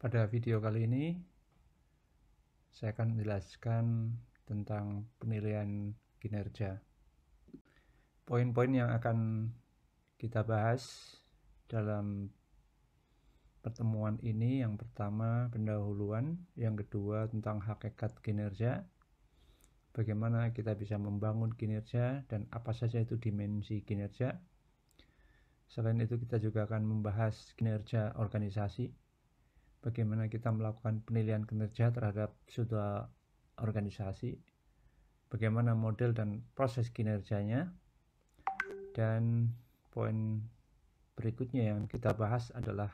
Pada video kali ini saya akan menjelaskan tentang penilaian kinerja. Poin-poin yang akan kita bahas dalam pertemuan ini, yang pertama pendahuluan, yang kedua tentang hakikat kinerja, bagaimana kita bisa membangun kinerja dan apa saja itu dimensi kinerja. Selain itu kita juga akan membahas kinerja organisasi, bagaimana kita melakukan penilaian kinerja terhadap suatu organisasi, bagaimana model dan proses kinerjanya, dan poin berikutnya yang kita bahas adalah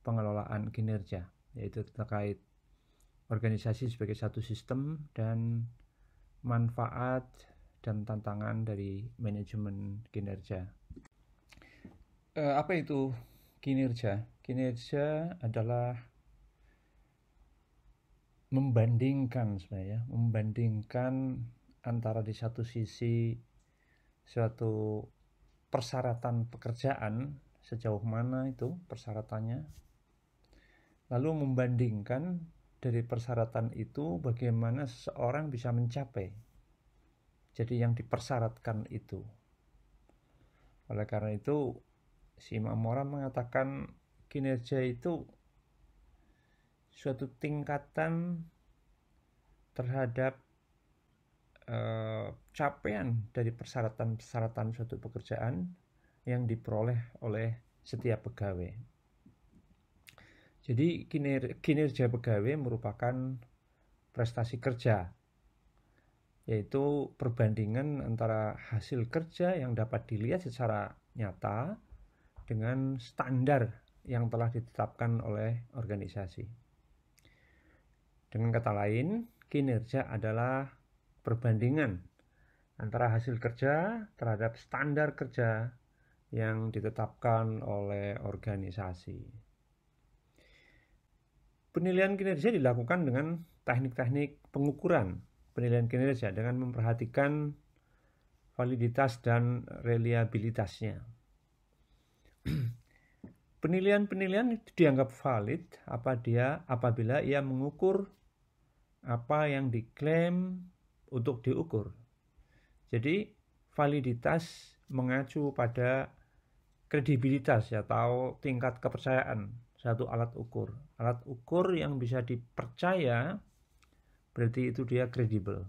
pengelolaan kinerja, yaitu terkait organisasi sebagai satu sistem dan manfaat dan tantangan dari manajemen kinerja. Apa itu kinerja? Kinerja adalah membandingkan antara di satu sisi suatu persyaratan pekerjaan, sejauh mana itu persyaratannya, lalu membandingkan dari persyaratan itu bagaimana seseorang bisa mencapai jadi yang dipersyaratkan itu. Oleh karena itu si Imam Moran mengatakan kinerja itu suatu tingkatan terhadap capaian dari persyaratan-persyaratan suatu pekerjaan yang diperoleh oleh setiap pegawai. Jadi kinerja pegawai merupakan prestasi kerja, yaitu perbandingan antara hasil kerja yang dapat dilihat secara nyata dengan standar yang telah ditetapkan oleh organisasi. Dengan kata lain, kinerja adalah perbandingan antara hasil kerja terhadap standar kerja yang ditetapkan oleh organisasi. Penilaian kinerja dilakukan dengan teknik-teknik pengukuran penilaian kinerja dengan memperhatikan validitas dan reliabilitasnya. Penilaian itu dianggap valid apabila ia mengukur apa yang diklaim untuk diukur. Jadi validitas mengacu pada kredibilitas atau tingkat kepercayaan satu alat ukur. Alat ukur yang bisa dipercaya berarti itu dia kredibel.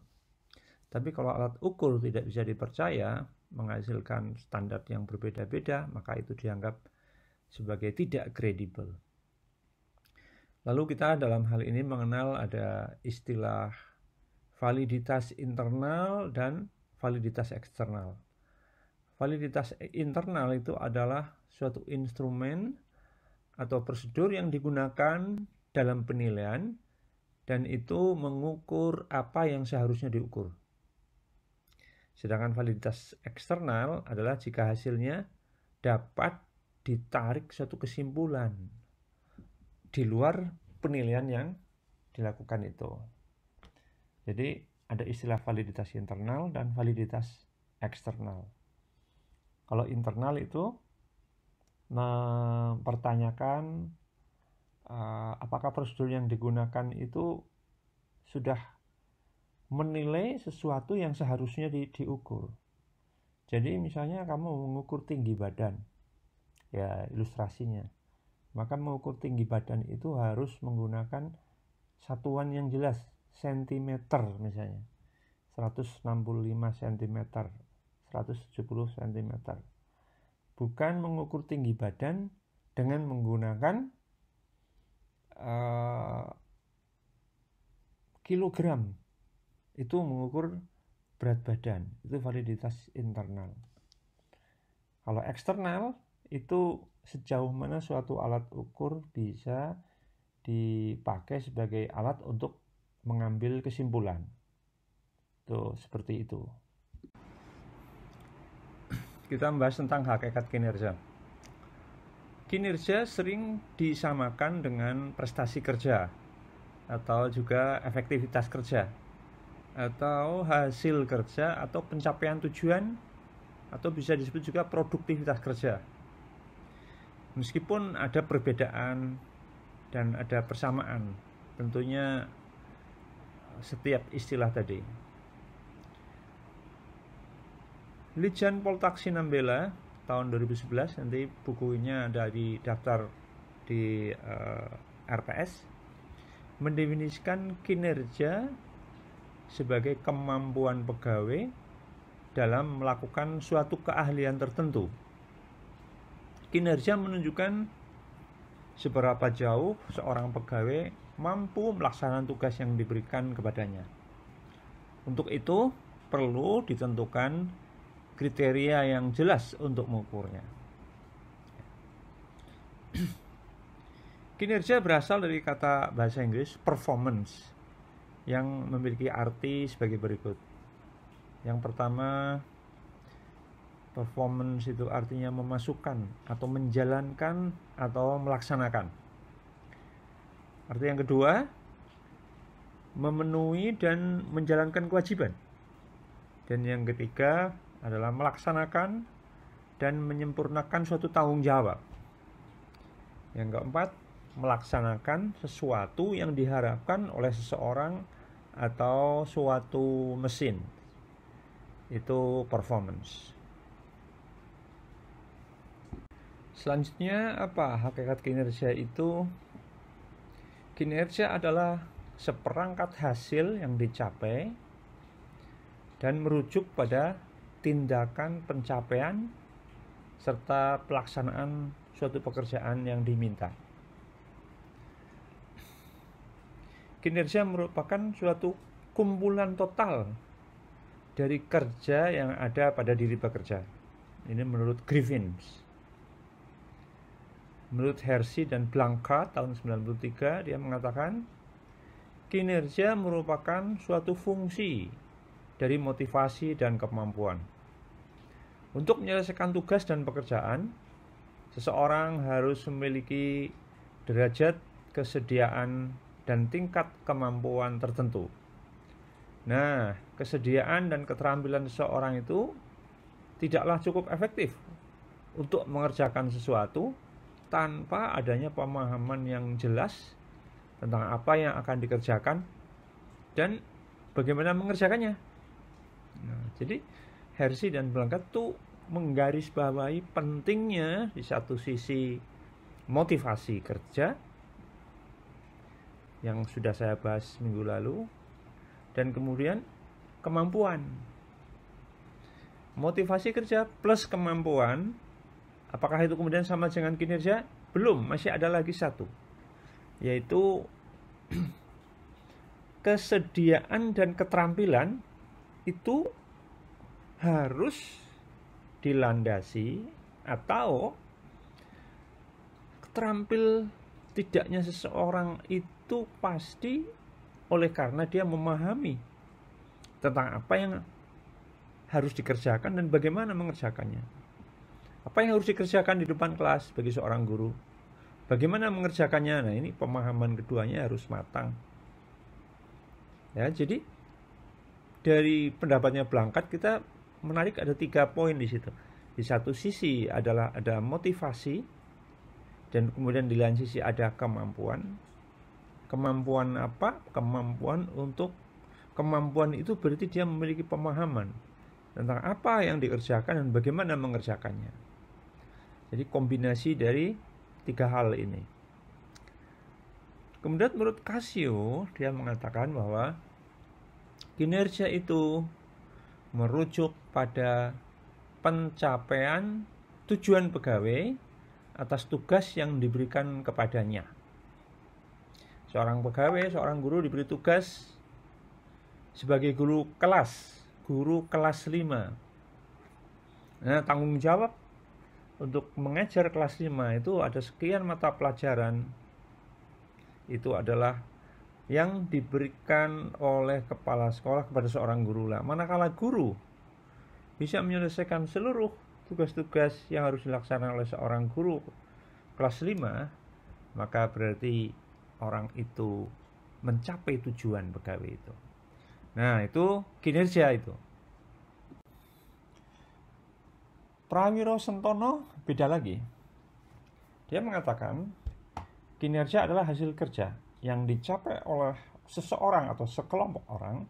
Tapi kalau alat ukur tidak bisa dipercaya, menghasilkan standar yang berbeda-beda, maka itu dianggap sebagai tidak kredibel. Lalu kita dalam hal ini mengenal ada istilah validitas internal dan validitas eksternal. Validitas internal itu adalah suatu instrumen atau prosedur yang digunakan dalam penilaian dan itu mengukur apa yang seharusnya diukur. Sedangkan validitas eksternal adalah jika hasilnya dapat ditarik suatu kesimpulan di luar penilaian yang dilakukan itu. Jadi ada istilah validitas internal dan validitas eksternal. Kalau internal itu mempertanyakan apakah prosedur yang digunakan itu sudah menilai sesuatu yang seharusnya diukur. Jadi misalnya kamu mengukur tinggi badan, ya ilustrasinya, maka mengukur tinggi badan itu harus menggunakan satuan yang jelas, sentimeter misalnya, 165 cm, 170 cm. Bukan mengukur tinggi badan dengan menggunakan kilogram. Itu mengukur berat badan, itu validitas internal. Kalau eksternal itu sejauh mana suatu alat ukur bisa dipakai sebagai alat untuk mengambil kesimpulan. Tuh, seperti itu. Kita membahas tentang hakikat kinerja. Kinerja sering disamakan dengan prestasi kerja atau juga efektivitas kerja atau hasil kerja atau pencapaian tujuan atau bisa disebut juga produktivitas kerja. Meskipun ada perbedaan dan ada persamaan tentunya setiap istilah tadi. Lijan Poltaksi Nambela tahun 2011, nanti bukunya ada di daftar di RPS, mendefinisikan kinerja sebagai kemampuan pegawai dalam melakukan suatu keahlian tertentu. Kinerja menunjukkan seberapa jauh seorang pegawai mampu melaksanakan tugas yang diberikan kepadanya. Untuk itu perlu ditentukan kriteria yang jelas untuk mengukurnya. Kinerja berasal dari kata bahasa Inggris performance yang memiliki arti sebagai berikut. Yang pertama, performance itu artinya memasukkan atau menjalankan atau melaksanakan. Arti yang kedua, memenuhi dan menjalankan kewajiban. Dan yang ketiga adalah melaksanakan dan menyempurnakan suatu tanggung jawab. Yang keempat, melaksanakan sesuatu yang diharapkan oleh seseorang atau suatu mesin. Itu performance. Selanjutnya apa hakikat kinerja itu? Kinerja adalah seperangkat hasil yang dicapai dan merujuk pada tindakan pencapaian serta pelaksanaan suatu pekerjaan yang diminta. Kinerja merupakan suatu kumpulan total dari kerja yang ada pada diri pekerja. Ini menurut Griffiths. Menurut Hersey dan Blanchard tahun 1993, dia mengatakan kinerja merupakan suatu fungsi dari motivasi dan kemampuan. Untuk menyelesaikan tugas dan pekerjaan, seseorang harus memiliki derajat kesediaan dan tingkat kemampuan tertentu. Nah, kesediaan dan keterampilan seseorang itu tidaklah cukup efektif untuk mengerjakan sesuatu tanpa adanya pemahaman yang jelas tentang apa yang akan dikerjakan dan bagaimana mengerjakannya. Nah, jadi Hersey dan Blanchard itu menggarisbawahi pentingnya di satu sisi motivasi kerja yang sudah saya bahas minggu lalu, dan kemudian kemampuan. Motivasi kerja plus kemampuan, apakah itu kemudian sama dengan kinerja? Belum, masih ada lagi satu, yaitu kesediaan dan keterampilan itu harus dilandasi atau terampil tidaknya seseorang itu pasti oleh karena dia memahami tentang apa yang harus dikerjakan dan bagaimana mengerjakannya. Apa yang harus dikerjakan di depan kelas bagi seorang guru, bagaimana mengerjakannya. Nah, ini pemahaman keduanya harus matang. Ya, jadi dari pendapatnya Blanchard kita menarik ada 3 poin di situ. Di satu sisi adalah ada motivasi, dan kemudian di lain sisi ada kemampuan. Kemampuan apa? Kemampuan itu berarti dia memiliki pemahaman tentang apa yang dikerjakan dan bagaimana mengerjakannya. Jadi kombinasi dari 3 hal ini. Kemudian menurut Casio, dia mengatakan bahwa kinerja itu merujuk pada pencapaian tujuan pegawai atas tugas yang diberikan kepadanya. Seorang pegawai, seorang guru diberi tugas sebagai guru kelas 5. Nah, tanggung jawab untuk mengajar kelas 5 itu ada sekian mata pelajaran. Itu adalah yang diberikan oleh kepala sekolah kepada seorang guru lah. Manakala guru bisa menyelesaikan seluruh tugas-tugas yang harus dilaksanakan oleh seorang guru kelas 5, maka berarti orang itu mencapai tujuan pegawai itu. Nah, itu kinerja itu. Prawiro Sentono beda lagi. Dia mengatakan kinerja adalah hasil kerja yang dicapai oleh seseorang atau sekelompok orang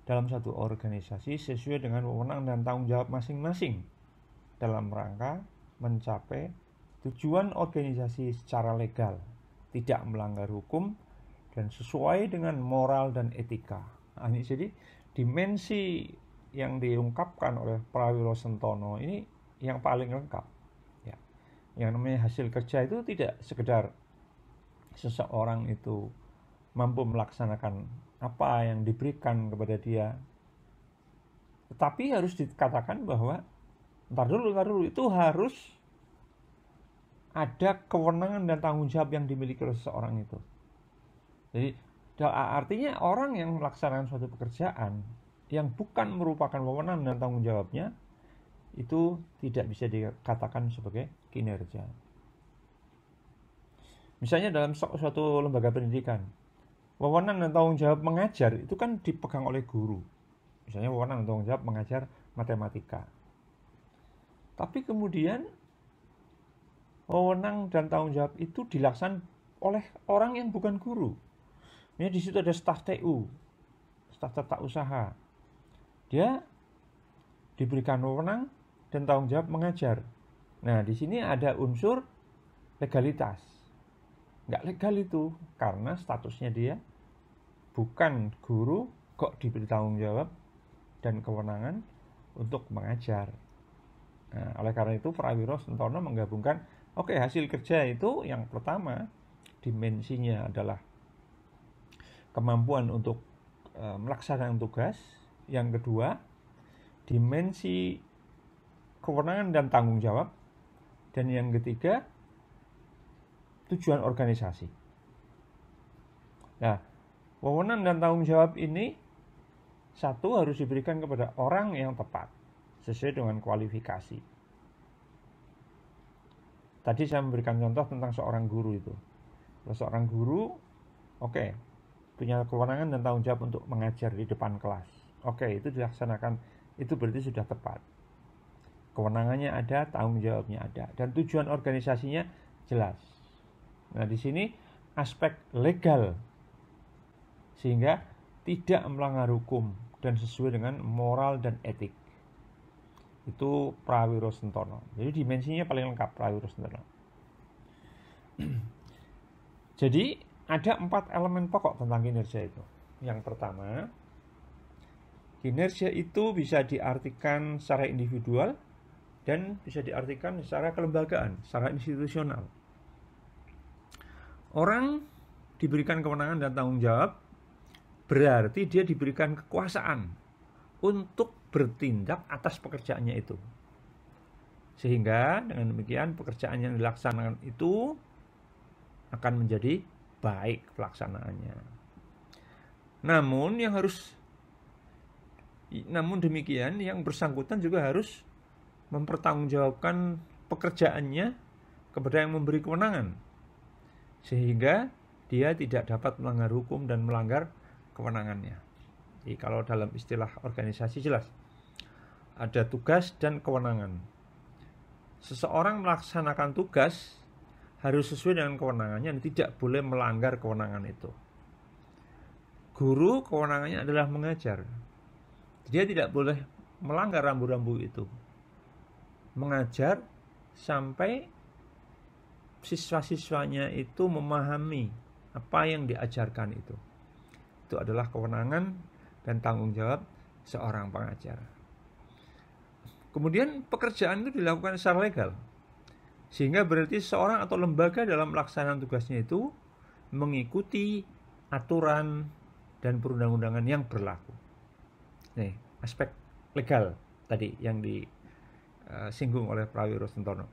dalam satu organisasi sesuai dengan wewenang dan tanggung jawab masing-masing dalam rangka mencapai tujuan organisasi secara legal, tidak melanggar hukum, dan sesuai dengan moral dan etika. Nah, ini jadi dimensi yang diungkapkan oleh Prawiro Sentono ini yang paling lengkap. Ya. Yang namanya hasil kerja itu tidak sekedar seseorang itu mampu melaksanakan apa yang diberikan kepada dia, tetapi harus dikatakan bahwa ntar dulu itu harus ada kewenangan dan tanggung jawab yang dimiliki oleh seseorang itu. Jadi artinya orang yang melaksanakan suatu pekerjaan yang bukan merupakan wewenang dan tanggung jawabnya itu tidak bisa dikatakan sebagai kinerja. Misalnya dalam suatu lembaga pendidikan, wewenang dan tanggung jawab mengajar itu kan dipegang oleh guru. Misalnya wewenang dan tanggung jawab mengajar matematika. Tapi kemudian wewenang dan tanggung jawab itu dilaksanakan oleh orang yang bukan guru. Ini di situ ada staf TU, staf tata usaha. Dia diberikan wewenang dan tanggung jawab mengajar. Nah, di sini ada unsur legalitas. Nggak legal itu karena statusnya dia bukan guru, kok diberi tanggung jawab dan kewenangan untuk mengajar. Nah, oleh karena itu Prawiro Sentono menggabungkan, hasil kerja itu yang pertama dimensinya adalah kemampuan untuk melaksanakan tugas. Yang kedua, dimensi kewenangan dan tanggung jawab. Dan yang ketiga, tujuan organisasi. Nah, wewenang dan tanggung jawab ini satu harus diberikan kepada orang yang tepat sesuai dengan kualifikasi. Tadi saya memberikan contoh tentang seorang guru itu. Kalau seorang guru, punya kewenangan dan tanggung jawab untuk mengajar di depan kelas. Itu dilaksanakan, itu berarti sudah tepat. Kewenangannya ada, tanggung jawabnya ada, dan tujuan organisasinya jelas. Nah, di sini aspek legal sehingga tidak melanggar hukum dan sesuai dengan moral dan etik. Itu Prawiro Sentono. Jadi dimensinya paling lengkap Prawiro Sentono. Jadi ada 4 elemen pokok tentang kinerja itu. Yang pertama, kinerja itu bisa diartikan secara individual dan bisa diartikan secara kelembagaan, secara institusional. Orang diberikan kewenangan dan tanggung jawab berarti dia diberikan kekuasaan untuk bertindak atas pekerjaannya itu. Sehingga dengan demikian pekerjaan yang dilaksanakan itu akan menjadi baik pelaksanaannya. Namun demikian yang bersangkutan juga harus mempertanggungjawabkan pekerjaannya kepada yang memberi kewenangan. Sehingga dia tidak dapat melanggar hukum dan melanggar kewenangannya. Jadi kalau dalam istilah organisasi jelas ada tugas dan kewenangan. Seseorang melaksanakan tugas harus sesuai dengan kewenangannya dan tidak boleh melanggar kewenangan itu. Guru kewenangannya adalah mengajar. Dia tidak boleh melanggar rambu-rambu itu. Mengajar sampai siswa-siswanya itu memahami apa yang diajarkan itu. Itu adalah kewenangan dan tanggung jawab seorang pengajar. Kemudian pekerjaan itu dilakukan secara legal. Sehingga berarti seorang atau lembaga dalam pelaksanaan tugasnya itu mengikuti aturan dan perundang-undangan yang berlaku. Nih, aspek legal tadi yang disinggung oleh Prawiro Sentono.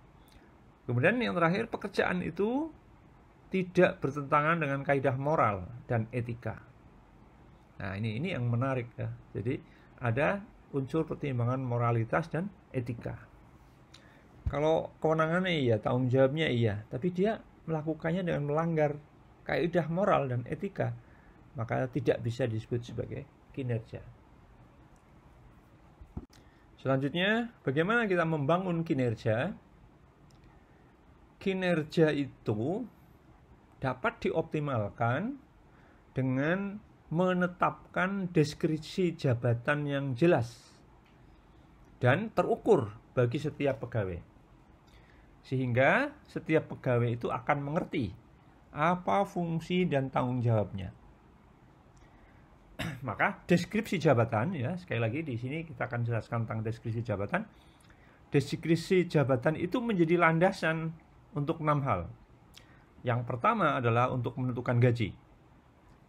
Kemudian yang terakhir, pekerjaan itu tidak bertentangan dengan kaidah moral dan etika. Nah, ini yang menarik ya. Jadi ada unsur pertimbangan moralitas dan etika. Kalau kewenangannya iya, tanggung jawabnya iya, tapi dia melakukannya dengan melanggar kaidah moral dan etika, maka tidak bisa disebut sebagai kinerja. Selanjutnya, bagaimana kita membangun kinerja? Kinerja itu dapat dioptimalkan dengan menetapkan deskripsi jabatan yang jelas dan terukur bagi setiap pegawai. Sehingga setiap pegawai itu akan mengerti apa fungsi dan tanggung jawabnya. Maka deskripsi jabatan, ya sekali lagi di sini kita akan jelaskan tentang deskripsi jabatan. Deskripsi jabatan itu menjadi landasan untuk 6 hal. Yang pertama adalah untuk menentukan gaji.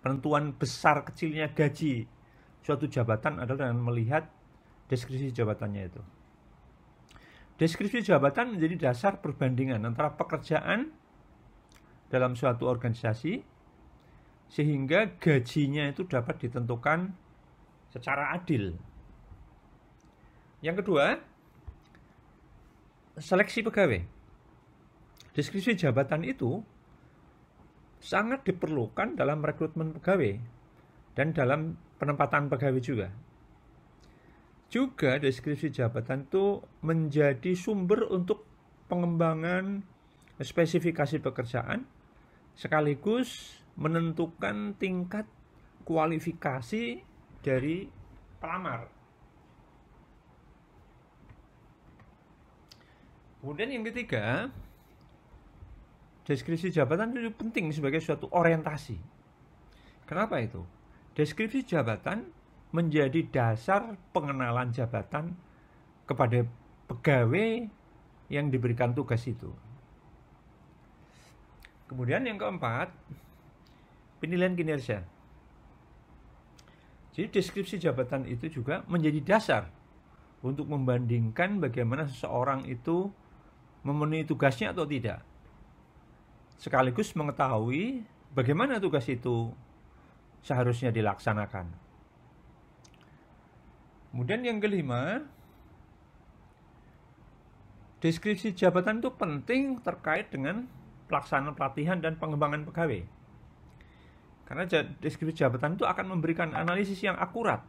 Penentuan besar kecilnya gaji suatu jabatan adalah dengan melihat deskripsi jabatannya itu. Deskripsi jabatan menjadi dasar perbandingan antara pekerjaan dalam suatu organisasi sehingga gajinya itu dapat ditentukan secara adil. Yang kedua, seleksi pegawai. Deskripsi jabatan itu sangat diperlukan dalam rekrutmen pegawai dan dalam penempatan pegawai juga. Juga deskripsi jabatan itu menjadi sumber untuk pengembangan spesifikasi pekerjaan sekaligus menentukan tingkat kualifikasi dari pelamar. Kemudian yang ketiga, deskripsi jabatan itu penting sebagai suatu orientasi. Kenapa itu? Deskripsi jabatan menjadi dasar pengenalan jabatan kepada pegawai yang diberikan tugas itu. Kemudian yang keempat, penilaian kinerja. Jadi deskripsi jabatan itu juga menjadi dasar untuk membandingkan bagaimana seseorang itu memenuhi tugasnya atau tidak. Sekaligus mengetahui bagaimana tugas itu seharusnya dilaksanakan. Kemudian yang kelima, deskripsi jabatan itu penting terkait dengan pelaksanaan pelatihan dan pengembangan pegawai. Karena deskripsi jabatan itu akan memberikan analisis yang akurat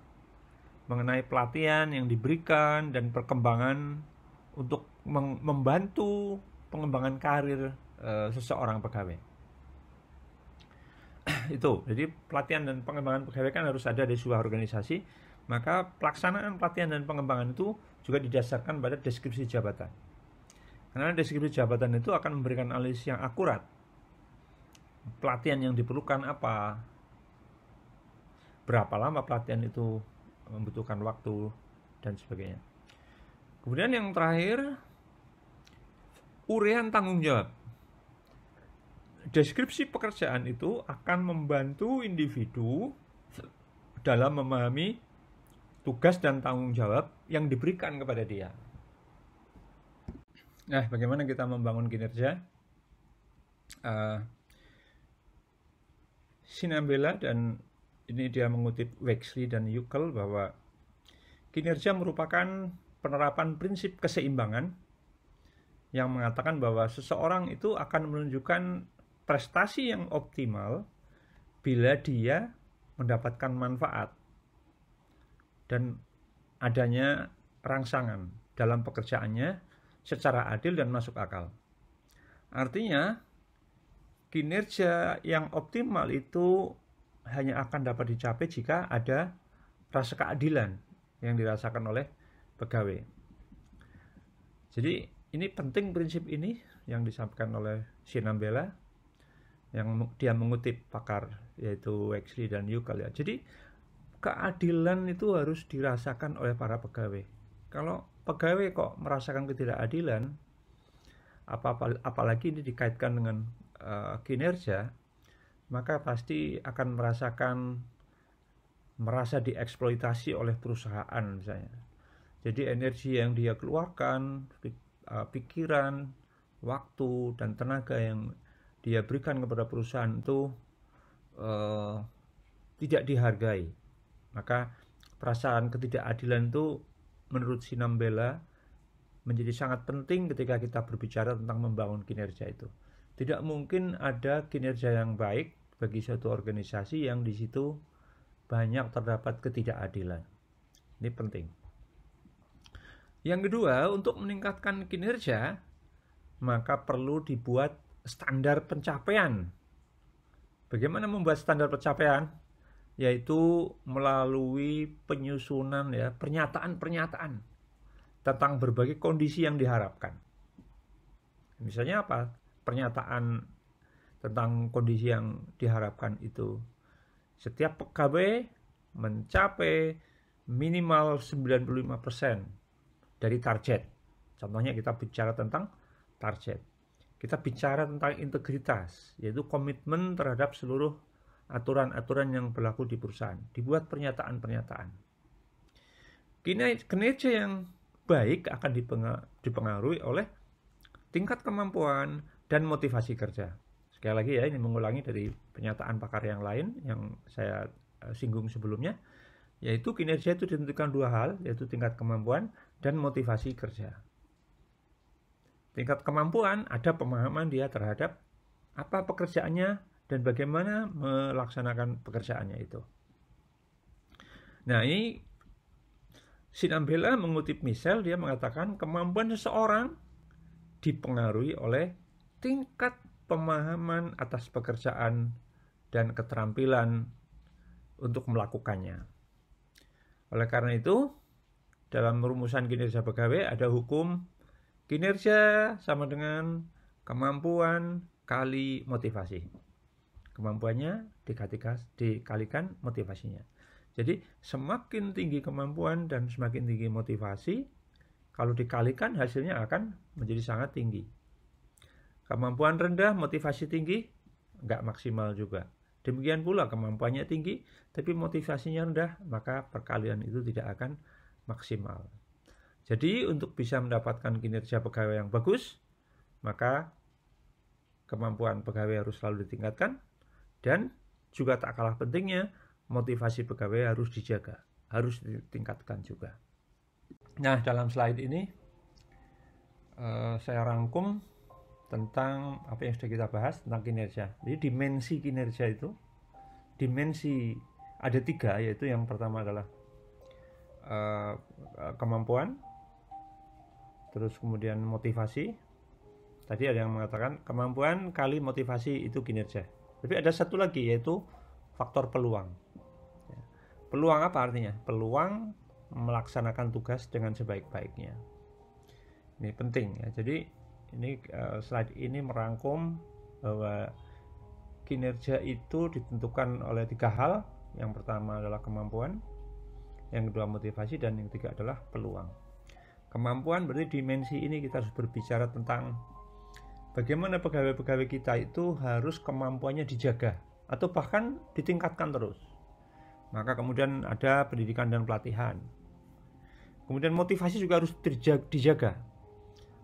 mengenai pelatihan yang diberikan dan perkembangan untuk membantu pengembangan karir seseorang pegawai. Itu, jadi pelatihan dan pengembangan pegawai kan harus ada di sebuah organisasi, maka pelaksanaan pelatihan dan pengembangan itu juga didasarkan pada deskripsi jabatan. Karena deskripsi jabatan itu akan memberikan analisis yang akurat. Pelatihan yang diperlukan apa, berapa lama pelatihan itu membutuhkan waktu, dan sebagainya. Kemudian yang terakhir, uraian tanggung jawab. Deskripsi pekerjaan itu akan membantu individu dalam memahami tugas dan tanggung jawab yang diberikan kepada dia. Nah, bagaimana kita membangun kinerja? Sinambela, dan ini dia mengutip Wexley dan Yukel, bahwa kinerja merupakan penerapan prinsip keseimbangan yang mengatakan bahwa seseorang itu akan menunjukkan prestasi yang optimal bila dia mendapatkan manfaat dan adanya rangsangan dalam pekerjaannya secara adil dan masuk akal. Artinya, kinerja yang optimal itu hanya akan dapat dicapai jika ada rasa keadilan yang dirasakan oleh pegawai. Jadi ini penting prinsip ini yang disampaikan oleh Sinambela, yang dia mengutip pakar yaitu Wexley dan Yukel ya. Jadi keadilan itu harus dirasakan oleh para pegawai. Kalau pegawai kok merasakan ketidakadilan, apalagi ini dikaitkan dengan kinerja, maka pasti akan merasa dieksploitasi oleh perusahaan misalnya. Jadi energi yang dia keluarkan, pikiran, waktu, dan tenaga yang dia berikan kepada perusahaan itu tidak dihargai. Maka perasaan ketidakadilan itu menurut Sinambela menjadi sangat penting ketika kita berbicara tentang membangun kinerja itu. Tidak mungkin ada kinerja yang baik bagi suatu organisasi yang di situ banyak terdapat ketidakadilan. Ini penting. Yang kedua, untuk meningkatkan kinerja, maka perlu dibuat standar pencapaian Bagaimana membuat standar pencapaian? Yaitu melalui penyusunan ya, pernyataan-pernyataan tentang berbagai kondisi yang diharapkan. Misalnya apa? Pernyataan tentang kondisi yang diharapkan itu. Setiap pegawai mencapai minimal 95% dari target. Contohnya kita bicara tentang target. Kita bicara tentang integritas, yaitu komitmen terhadap seluruh aturan-aturan yang berlaku di perusahaan. Dibuat pernyataan-pernyataan. Kinerja yang baik akan dipengaruhi oleh tingkat kemampuan dan motivasi kerja. Sekali lagi ya, ini mengulangi dari pernyataan pakar yang lain yang saya singgung sebelumnya, yaitu kinerja itu ditentukan dua hal, yaitu tingkat kemampuan dan motivasi kerja. Tingkat kemampuan ada pemahaman dia terhadap apa pekerjaannya dan bagaimana melaksanakan pekerjaannya itu. Nah, ini Sinambela mengutip Michel, dia mengatakan kemampuan seseorang dipengaruhi oleh tingkat pemahaman atas pekerjaan dan keterampilan untuk melakukannya. Oleh karena itu, dalam rumusan kinerja pegawai ada hukum kinerja sama dengan kemampuan kali motivasi. Kemampuannya dikalikan motivasinya. Jadi semakin tinggi kemampuan dan semakin tinggi motivasi, kalau dikalikan hasilnya akan menjadi sangat tinggi. Kemampuan rendah, motivasi tinggi, nggak maksimal juga. Demikian pula kemampuannya tinggi, tapi motivasinya rendah, maka perkalian itu tidak akan maksimal. Jadi untuk bisa mendapatkan kinerja pegawai yang bagus, maka kemampuan pegawai harus selalu ditingkatkan, dan juga tak kalah pentingnya, motivasi pegawai harus dijaga, harus ditingkatkan juga. Nah, dalam slide ini saya rangkum tentang apa yang sudah kita bahas tentang kinerja. Jadi dimensi kinerja itu, dimensi ada 3, yaitu yang pertama adalah kemampuan, terus kemudian motivasi. Tadi ada yang mengatakan kemampuan kali motivasi itu kinerja. Tapi ada satu lagi, yaitu faktor peluang. Peluang apa artinya? Peluang melaksanakan tugas dengan sebaik-baiknya. Ini penting ya. Jadi ini slide ini merangkum bahwa kinerja itu ditentukan oleh 3 hal. Yang pertama adalah kemampuan, yang kedua motivasi, dan yang ketiga adalah peluang. Kemampuan berarti dimensi ini kita harus berbicara tentang bagaimana pegawai-pegawai kita itu harus kemampuannya dijaga atau bahkan ditingkatkan terus. Maka kemudian ada pendidikan dan pelatihan. Kemudian motivasi juga harus dijaga.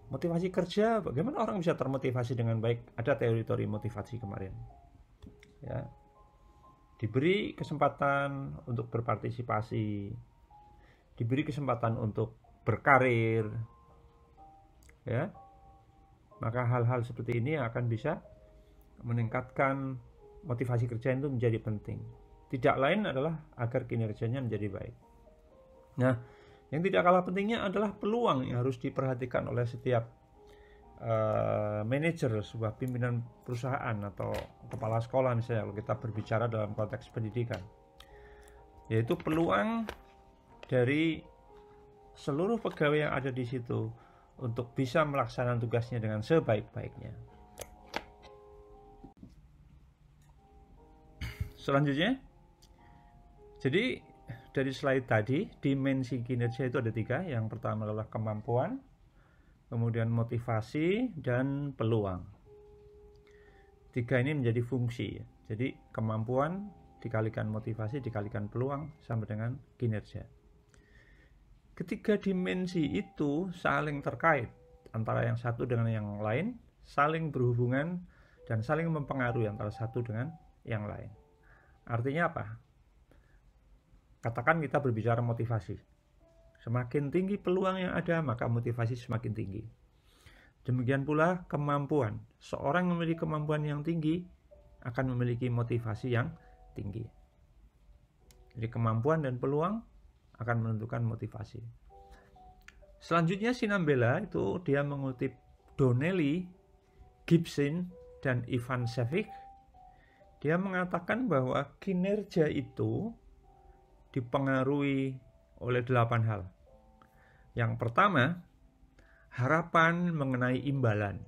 Motivasi kerja, bagaimana orang bisa termotivasi dengan baik? Ada teori-teori motivasi kemarin. Ya. Diberi kesempatan untuk berpartisipasi, diberi kesempatan untuk berkarir. Ya. Maka hal-hal seperti ini akan bisa meningkatkan motivasi kerja itu menjadi penting. Tidak lain adalah agar kinerjanya menjadi baik. Nah, yang tidak kalah pentingnya adalah peluang yang harus diperhatikan oleh setiap manajer sebuah pimpinan perusahaan atau kepala sekolah misalnya, kalau kita berbicara dalam konteks pendidikan, yaitu peluang dari seluruh pegawai yang ada di situ untuk bisa melaksanakan tugasnya dengan sebaik-baiknya. Selanjutnya, jadi dari slide tadi, dimensi kinerja itu ada 3. Yang pertama adalah kemampuan, kemudian motivasi, dan peluang. 3 ini menjadi fungsi. Jadi kemampuan dikalikan motivasi dikalikan peluang sama dengan kinerja. Ketiga dimensi itu saling terkait antara yang satu dengan yang lain, saling berhubungan dan saling mempengaruhi antara satu dengan yang lain. Artinya apa? Katakan kita berbicara motivasi. Semakin tinggi peluang yang ada, maka motivasi semakin tinggi. Demikian pula kemampuan. Seorang yang memiliki kemampuan yang tinggi akan memiliki motivasi yang tinggi. Jadi kemampuan dan peluang akan menentukan motivasi. Selanjutnya Sinambela itu dia mengutip Donnelly, Gibson, dan Ivan Savic. Dia mengatakan bahwa kinerja itu dipengaruhi oleh 8 hal. Yang pertama, harapan mengenai imbalan.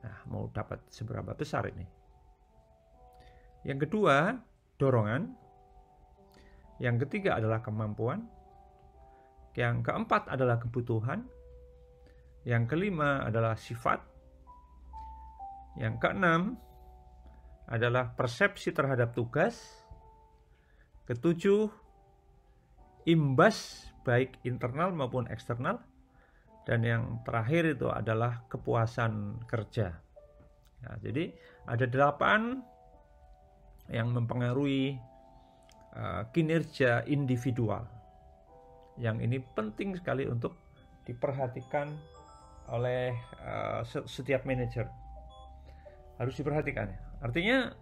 Nah, mau dapat seberapa besar ini? Yang kedua, dorongan. Yang ketiga adalah kemampuan. Yang keempat adalah kebutuhan. Yang kelima adalah sifat. Yang keenam adalah persepsi terhadap tugas. Ketujuh, imbas baik internal maupun eksternal. Dan yang terakhir itu adalah kepuasan kerja. Nah, jadi ada 8 yang mempengaruhi kinerja individual. Yang ini penting sekali untuk diperhatikan oleh setiap manajer. Harus diperhatikan. Artinya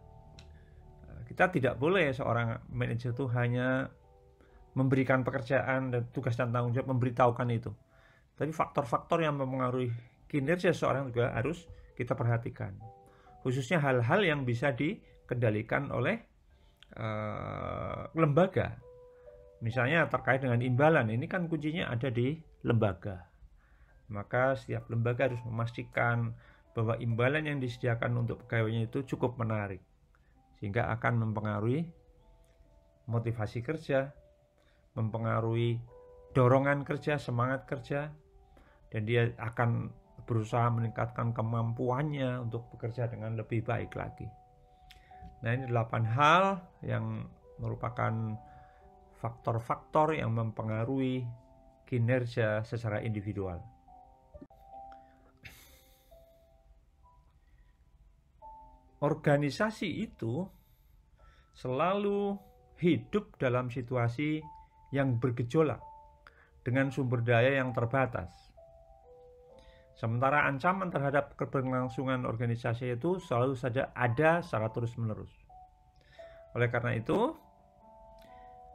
kita tidak boleh seorang manajer itu hanya memberikan pekerjaan dan tugas dan tanggung jawab, memberitahukan itu. Tapi faktor-faktor yang mempengaruhi kinerja seorang juga harus kita perhatikan. Khususnya hal-hal yang bisa dikendalikan oleh lembaga. Misalnya terkait dengan imbalan, ini kan kuncinya ada di lembaga. Maka setiap lembaga harus memastikan bahwa imbalan yang disediakan untuk pegawainya itu cukup menarik, sehingga akan mempengaruhi motivasi kerja, mempengaruhi dorongan kerja, semangat kerja, dan dia akan berusaha meningkatkan kemampuannya untuk bekerja dengan lebih baik lagi. Nah, ini 8 hal yang merupakan faktor-faktor yang mempengaruhi kinerja secara individual. Organisasi itu selalu hidup dalam situasi yang bergejolak dengan sumber daya yang terbatas. Sementara ancaman terhadap keberlangsungan organisasi itu selalu saja ada secara terus-menerus. Oleh karena itu,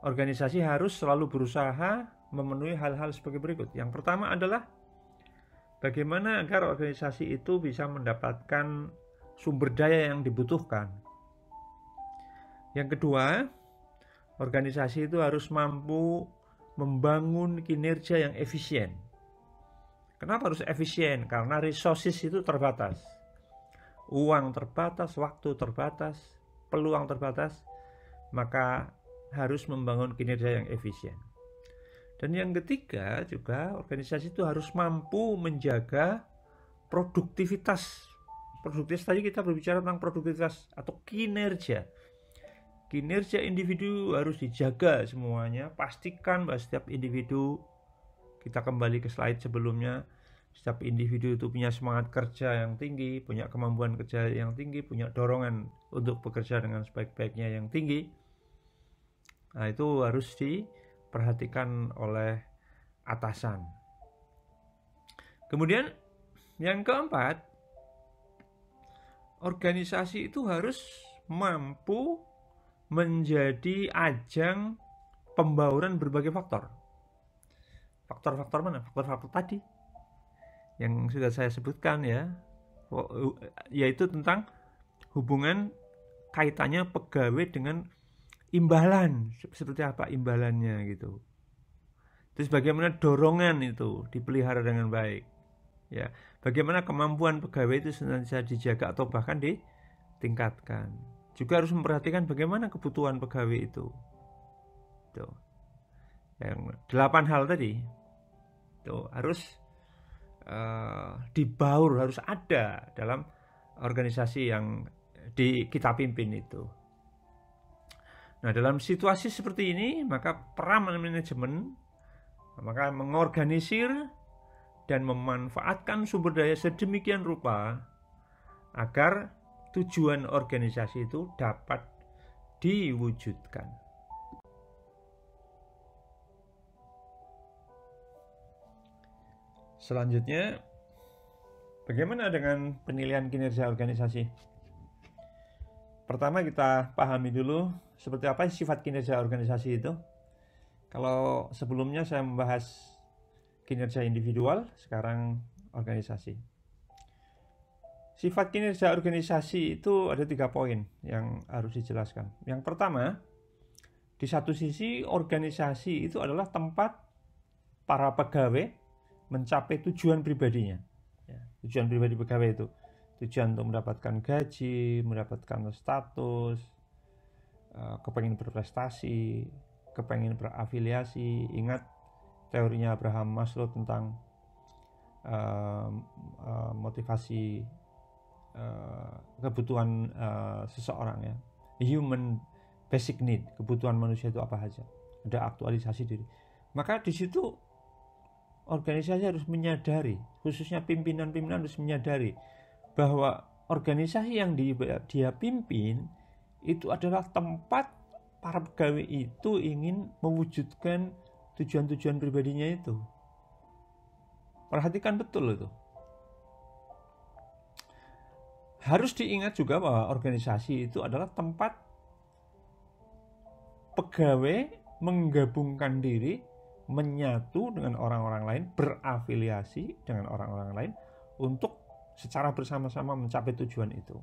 organisasi harus selalu berusaha memenuhi hal-hal sebagai berikut. Yang pertama adalah bagaimana agar organisasi itu bisa mendapatkan sumber daya yang dibutuhkan. Yang kedua, organisasi itu harus mampu membangun kinerja yang efisien. Kenapa harus efisien? Karena resources itu terbatas. Uang terbatas, waktu terbatas, peluang terbatas, maka harus membangun kinerja yang efisien. Dan yang ketiga juga, organisasi itu harus mampu menjaga produktivitas. Produktivitas tadi kita berbicara tentang produktivitas atau kinerja. Kinerja individu harus dijaga semuanya. Pastikan bahwa setiap individu, kita kembali ke slide sebelumnya, setiap individu itu punya semangat kerja yang tinggi, punya kemampuan kerja yang tinggi, punya dorongan untuk bekerja dengan sebaik-baiknya yang tinggi. Nah, itu harus diperhatikan oleh atasan. Kemudian yang keempat, organisasi itu harus mampu menjadi ajang pembauran berbagai faktor. Faktor-faktor mana? Faktor-faktor tadi yang sudah saya sebutkan ya, yaitu tentang hubungan kaitannya pegawai dengan imbalan, seperti apa imbalannya gitu. Terus bagaimana dorongan itu dipelihara dengan baik. Ya, bagaimana kemampuan pegawai itu senantiasa dijaga atau bahkan ditingkatkan. Juga harus memperhatikan bagaimana kebutuhan pegawai itu. Tuh. Yang 8 hal tadi tuh harus dibaur, harus ada dalam organisasi yang kita pimpin itu. Nah, dalam situasi seperti ini, maka peran manajemen maka mengorganisir dan memanfaatkan sumber daya sedemikian rupa agar tujuan organisasi itu dapat diwujudkan. Selanjutnya, bagaimana dengan penilaian kinerja organisasi? Pertama, kita pahami dulu seperti apa sifat kinerja organisasi itu. Kalau sebelumnya saya membahas kinerja individual, sekarang organisasi. Sifat kinerja organisasi itu ada 3 poin yang harus dijelaskan. Yang pertama, di satu sisi organisasi itu adalah tempat para pegawai mencapai tujuan pribadinya. Tujuan pribadi pegawai itu tujuan untuk mendapatkan gaji, mendapatkan status, kepengen berprestasi, kepengen berafiliasi. Ingat teorinya Abraham Maslow tentang motivasi kebutuhan seseorang ya, human basic need, kebutuhan manusia itu apa saja, ada aktualisasi diri. Maka di situ organisasi harus menyadari, khususnya pimpinan-pimpinan harus menyadari bahwa organisasi yang dia pimpin itu adalah tempat para pegawai itu ingin mewujudkan tujuan-tujuan pribadinya itu. Perhatikan betul itu. Harus diingat juga bahwa organisasi itu adalah tempat pegawai menggabungkan diri, menyatu dengan orang-orang lain, berafiliasi dengan orang-orang lain untuk secara bersama-sama mencapai tujuan itu.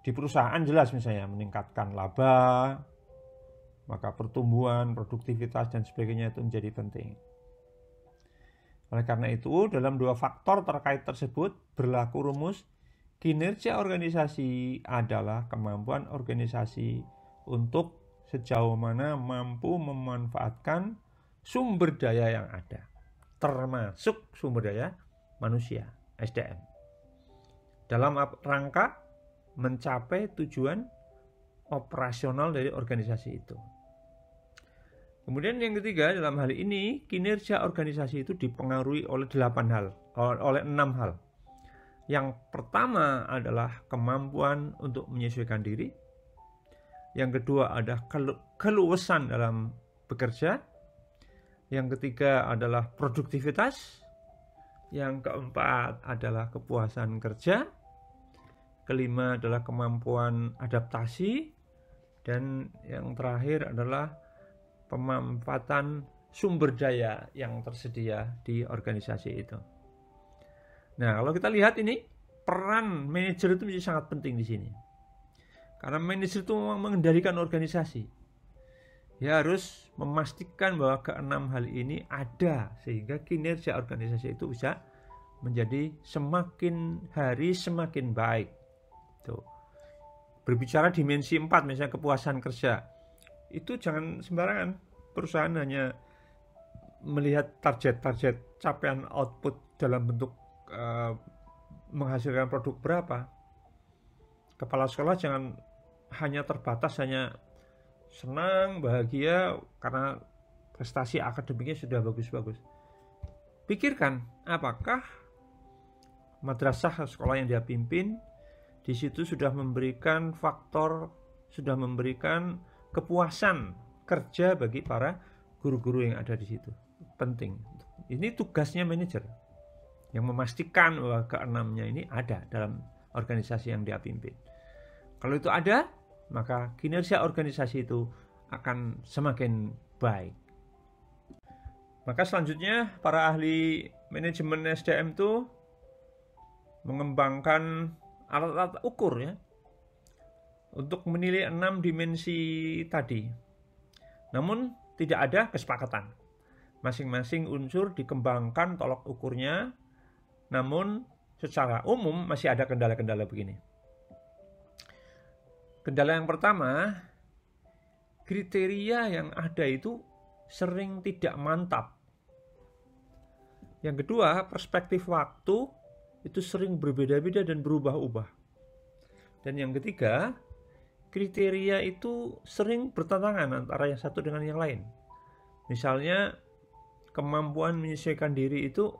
Di perusahaan jelas misalnya meningkatkan laba, maka pertumbuhan, produktivitas dan sebagainya itu menjadi penting. Oleh karena itu, dalam 2 faktor terkait tersebut berlaku rumus kinerja organisasi adalah kemampuan organisasi untuk sejauh mana mampu memanfaatkan sumber daya yang ada, termasuk sumber daya manusia, SDM, dalam rangka mencapai tujuan operasional dari organisasi itu. Kemudian yang ketiga, dalam hal ini kinerja organisasi itu dipengaruhi oleh 6 hal. Yang pertama adalah kemampuan untuk menyesuaikan diri. Yang kedua adalah keluasan dalam bekerja. Yang ketiga adalah produktivitas. Yang keempat adalah kepuasan kerja. Kelima adalah kemampuan adaptasi. Dan yang terakhir adalah pemanfaatan sumber daya yang tersedia di organisasi itu. Nah, kalau kita lihat ini, peran manajer itu menjadi sangat penting di sini. Karena manajer itu mengendalikan organisasi. Dia harus memastikan bahwa ke-6 hal ini ada sehingga kinerja organisasi itu bisa menjadi semakin hari semakin baik. Tuh. Berbicara dimensi 4 misalnya kepuasan kerja. Itu jangan sembarangan. Perusahaan hanya melihat target-target capaian output dalam bentuk menghasilkan produk berapa. Kepala sekolah jangan hanya terbatas hanya senang, bahagia karena prestasi akademiknya sudah bagus-bagus. Pikirkan apakah madrasah sekolah yang dia pimpin di situ sudah memberikan kepuasan kerja bagi para guru-guru yang ada di situ. Penting. Ini tugasnya manajer yang memastikan bahwa ke-6-nya ini ada dalam organisasi yang dia pimpin. Kalau itu ada, maka kinerja organisasi itu akan semakin baik. Maka selanjutnya para ahli manajemen SDM itu mengembangkan alat-alat ukur ya untuk menilai 6 dimensi tadi. Namun tidak ada kesepakatan. Masing-masing unsur dikembangkan tolok ukurnya, namun secara umum masih ada kendala-kendala begini. Kendala yang pertama, kriteria yang ada itu sering tidak mantap. Yang kedua, perspektif waktu itu sering berbeda-beda dan berubah-ubah. Dan yang ketiga, kriteria itu sering bertentangan antara yang satu dengan yang lain. Misalnya, kemampuan menyesuaikan diri itu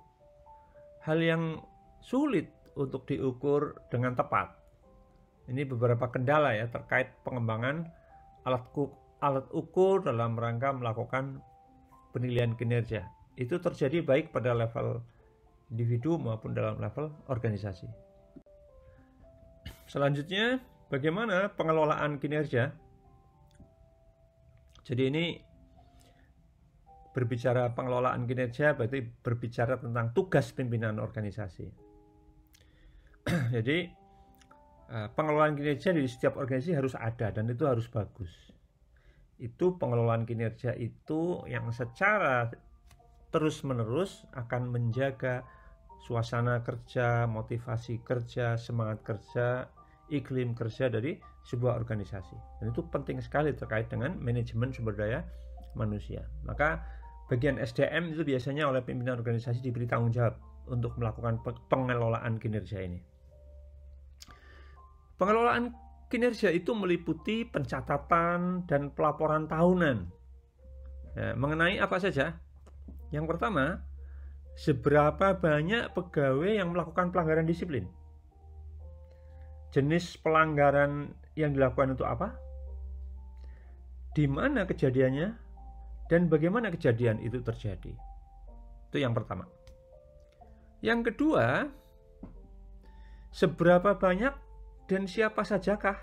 hal yang sulit untuk diukur dengan tepat. Ini beberapa kendala ya terkait pengembangan alat ukur dalam rangka melakukan penilaian kinerja. Itu terjadi baik pada level individu maupun dalam level organisasi. Selanjutnya, bagaimana pengelolaan kinerja? Jadi ini berbicara pengelolaan kinerja berarti berbicara tentang tugas pimpinan organisasi. Jadi pengelolaan kinerja di setiap organisasi harus ada dan itu harus bagus. Itu pengelolaan kinerja itu yang secara terus-menerus akan menjaga suasana kerja, motivasi kerja, semangat kerja, iklim kerja dari sebuah organisasi. Dan itu penting sekali terkait dengan manajemen sumber daya manusia. Maka bagian SDM itu biasanya oleh pimpinan organisasi diberi tanggung jawab untuk melakukan pengelolaan kinerja ini. Pengelolaan kinerja itu meliputi pencatatan dan pelaporan tahunan. Ya, mengenai apa saja? Yang pertama, seberapa banyak pegawai yang melakukan pelanggaran disiplin? Jenis pelanggaran yang dilakukan itu apa? Di mana kejadiannya? Dan bagaimana kejadian itu terjadi? Itu yang pertama. Yang kedua, seberapa banyak dan siapa sajakah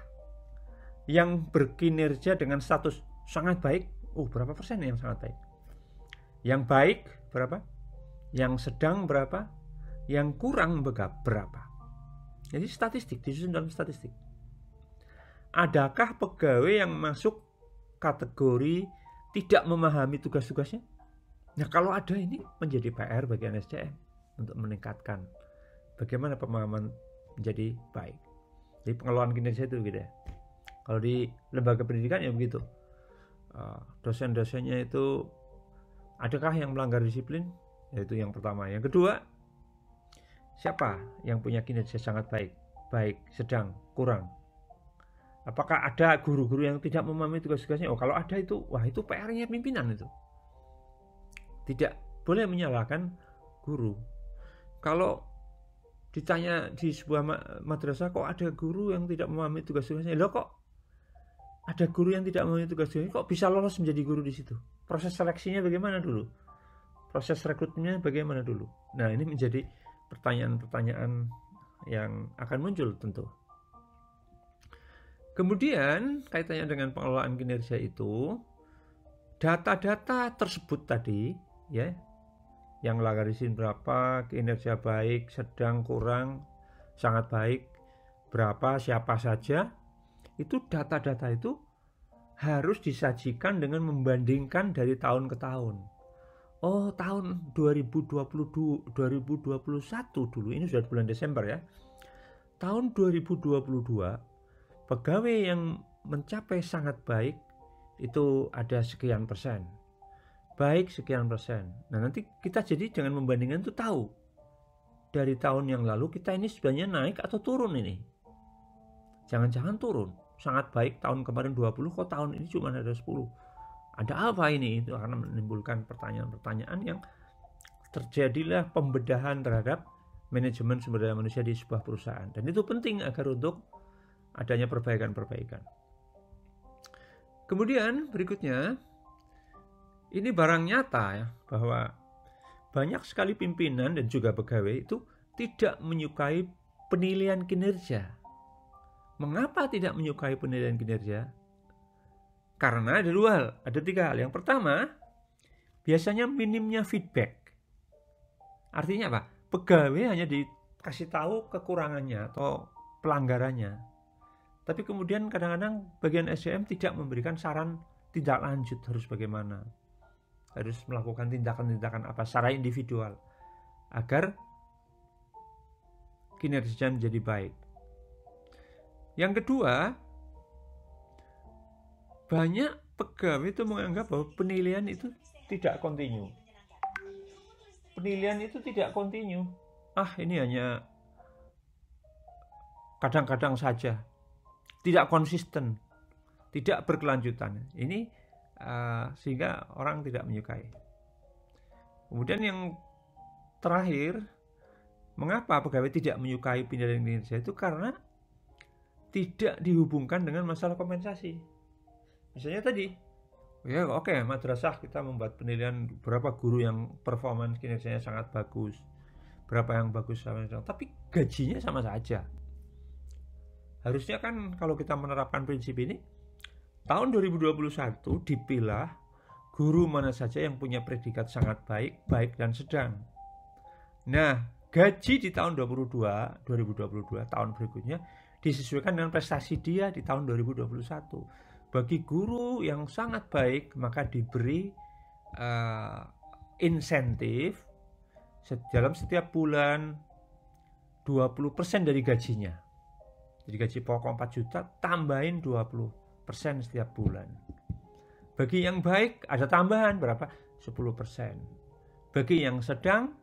yang berkinerja dengan status sangat baik? Berapa persen yang sangat baik? Yang baik berapa? Yang sedang berapa? Yang kurang berapa? Jadi statistik, disusun dalam statistik. Adakah pegawai yang masuk kategori tidak memahami tugas-tugasnya? Nah, kalau ada, ini menjadi PR bagian SDM untuk meningkatkan bagaimana pemahaman menjadi baik. Jadi pengelolaan kinerja itu gitu ya. Kalau di lembaga pendidikan ya begitu. Dosen-dosennya itu adakah yang melanggar disiplin? Yaitu yang pertama. Yang kedua, siapa yang punya kinerja sangat baik? Baik, sedang, kurang. Apakah ada guru-guru yang tidak memahami tugas-tugasnya? Kalau ada itu, itu PR-nya pimpinan itu. Tidak boleh menyalahkan guru. Kalau ditanya di sebuah madrasah, kok ada guru yang tidak memahami tugas-tugasnya? Loh, kok ada guru yang tidak memahami tugas-tugasnya? Kok bisa lolos menjadi guru di situ? Proses seleksinya bagaimana dulu? Proses rekrutmennya bagaimana dulu? Nah, ini menjadi pertanyaan-pertanyaan yang akan muncul tentu. Kemudian kaitannya dengan pengelolaan kinerja itu, data-data tersebut tadi, ya, yang melanggar disiplin berapa, kinerja baik, sedang, kurang, sangat baik, berapa, siapa saja, itu data-data itu harus disajikan dengan membandingkan dari tahun ke tahun. Tahun 2021 dulu, ini sudah bulan Desember ya. Tahun 2022, pegawai yang mencapai sangat baik itu ada sekian persen. Baik sekian persen. Nah, nanti kita jadi dengan membandingkan itu tahu dari tahun yang lalu kita ini sebenarnya naik atau turun ini. Jangan-jangan turun. Sangat baik tahun kemarin 20, kok tahun ini cuma ada 10. Ada apa ini? Itu akan menimbulkan pertanyaan-pertanyaan yang terjadilah pembedahan terhadap manajemen sumber daya manusia di sebuah perusahaan. Dan itu penting agar untuk adanya perbaikan-perbaikan. Kemudian berikutnya, ini barang nyata ya, bahwa banyak sekali pimpinan dan juga pegawai itu tidak menyukai penilaian kinerja. Mengapa tidak menyukai penilaian kinerja? Karena ada 2 hal, ada 3 hal. Yang pertama, biasanya minimnya feedback. Artinya apa? Pegawai hanya dikasih tahu kekurangannya atau pelanggarannya. Tapi kemudian kadang-kadang bagian SDM tidak memberikan saran tindak lanjut harus bagaimana. Harus melakukan tindakan-tindakan apa secara individual agar kinerja menjadi baik. Yang kedua, banyak pegawai itu menganggap bahwa penilaian itu tidak kontinu. Penilaian itu tidak kontinu. Ini hanya kadang-kadang saja. Tidak konsisten, tidak berkelanjutan. Ini sehingga orang tidak menyukai. Kemudian yang terakhir, mengapa pegawai tidak menyukai penilaian kinerja itu? Karena tidak dihubungkan dengan masalah kompensasi. Misalnya tadi, madrasah kita membuat penilaian berapa guru yang performance kinerjanya sangat bagus, berapa yang bagus, tapi gajinya sama saja. Harusnya kan kalau kita menerapkan prinsip ini, tahun 2021 dipilah guru mana saja yang punya predikat sangat baik, baik dan sedang. Nah, gaji di tahun 2022 tahun berikutnya disesuaikan dengan prestasi dia di tahun 2021. Bagi guru yang sangat baik maka diberi insentif dalam setiap bulan 20% dari gajinya. Jadi gaji pokok 4 juta tambahin 20% setiap bulan. Bagi yang baik ada tambahan berapa? 10%. Bagi yang sedang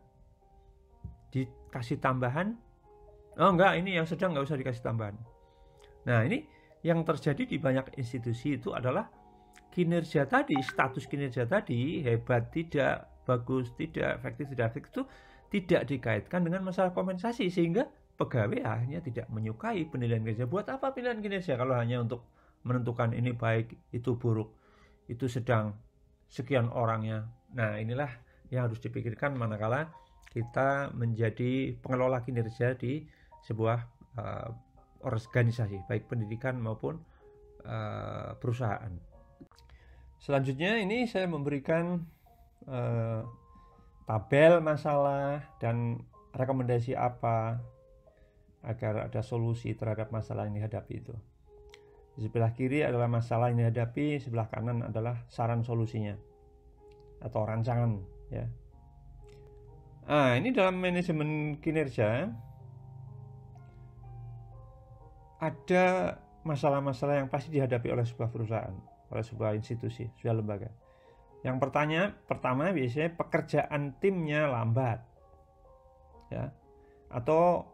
dikasih tambahan, oh enggak, ini yang sedang nggak usah dikasih tambahan. Nah, ini yang terjadi di banyak institusi itu adalah kinerja tadi, status kinerja tadi, hebat tidak, bagus tidak, efektif tidak efektif, itu tidak dikaitkan dengan masalah kompensasi, sehingga pegawai akhirnya tidak menyukai penilaian kinerja. Buat apa penilaian kinerja kalau hanya untuk menentukan ini baik, itu buruk, itu sedang, sekian orangnya. Nah, inilah yang harus dipikirkan manakala kita menjadi pengelola kinerja di sebuah organisasi, baik pendidikan maupun perusahaan. Selanjutnya ini saya memberikan tabel masalah dan rekomendasi apa agar ada solusi terhadap masalah yang dihadapi itu. Di sebelah kiri adalah masalah yang dihadapi, sebelah kanan adalah saran solusinya atau rancangan, ya. Ini dalam manajemen kinerja ada masalah-masalah yang pasti dihadapi oleh sebuah perusahaan, oleh sebuah institusi, sebuah lembaga. Yang pertama biasanya pekerjaan timnya lambat, ya. Atau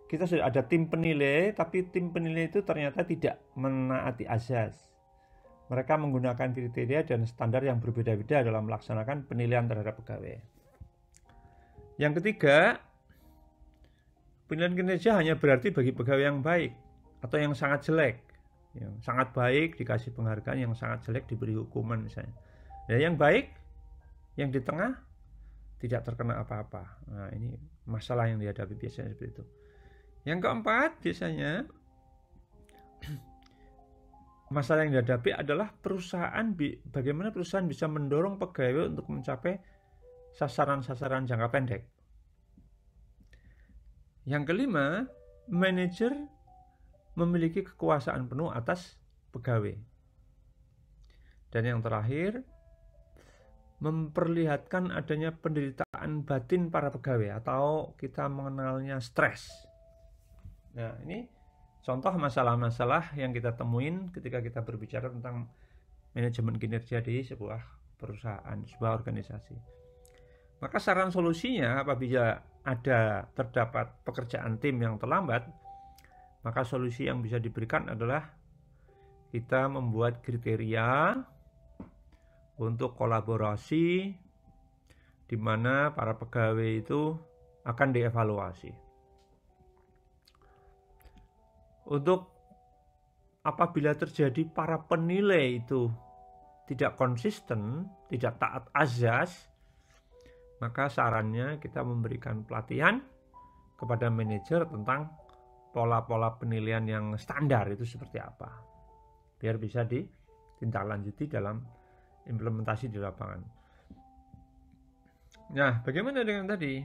kita sudah ada tim penilai, tapi tim penilai itu ternyata tidak menaati azas. Mereka menggunakan kriteria dan standar yang berbeda-beda dalam melaksanakan penilaian terhadap pegawai. Yang ketiga, penilaian kinerja hanya berarti bagi pegawai yang baik atau yang sangat jelek. Yang sangat baik dikasih penghargaan, yang sangat jelek diberi hukuman misalnya. Dan yang baik, yang di tengah tidak terkena apa-apa. Nah, ini masalah yang dihadapi biasanya seperti itu. Yang keempat, biasanya masalah yang dihadapi adalah bagaimana perusahaan bisa mendorong pegawai untuk mencapai sasaran-sasaran jangka pendek. Yang kelima, manajer memiliki kekuasaan penuh atas pegawai. Dan yang terakhir, memperlihatkan adanya penderitaan batin para pegawai atau kita mengenalnya stres. Nah, ini contoh masalah-masalah yang kita temuin ketika kita berbicara tentang manajemen kinerja di sebuah perusahaan, sebuah organisasi. Maka saran solusinya apabila terdapat pekerjaan tim yang terlambat, maka solusi yang bisa diberikan adalah kita membuat kriteria untuk kolaborasi di mana para pegawai itu akan dievaluasi. Untuk apabila terjadi para penilai itu tidak konsisten, tidak taat azas, maka sarannya kita memberikan pelatihan kepada manajer tentang pola-pola penilaian yang standar itu seperti apa, biar bisa ditindaklanjuti dalam implementasi di lapangan. Nah, bagaimana dengan tadi?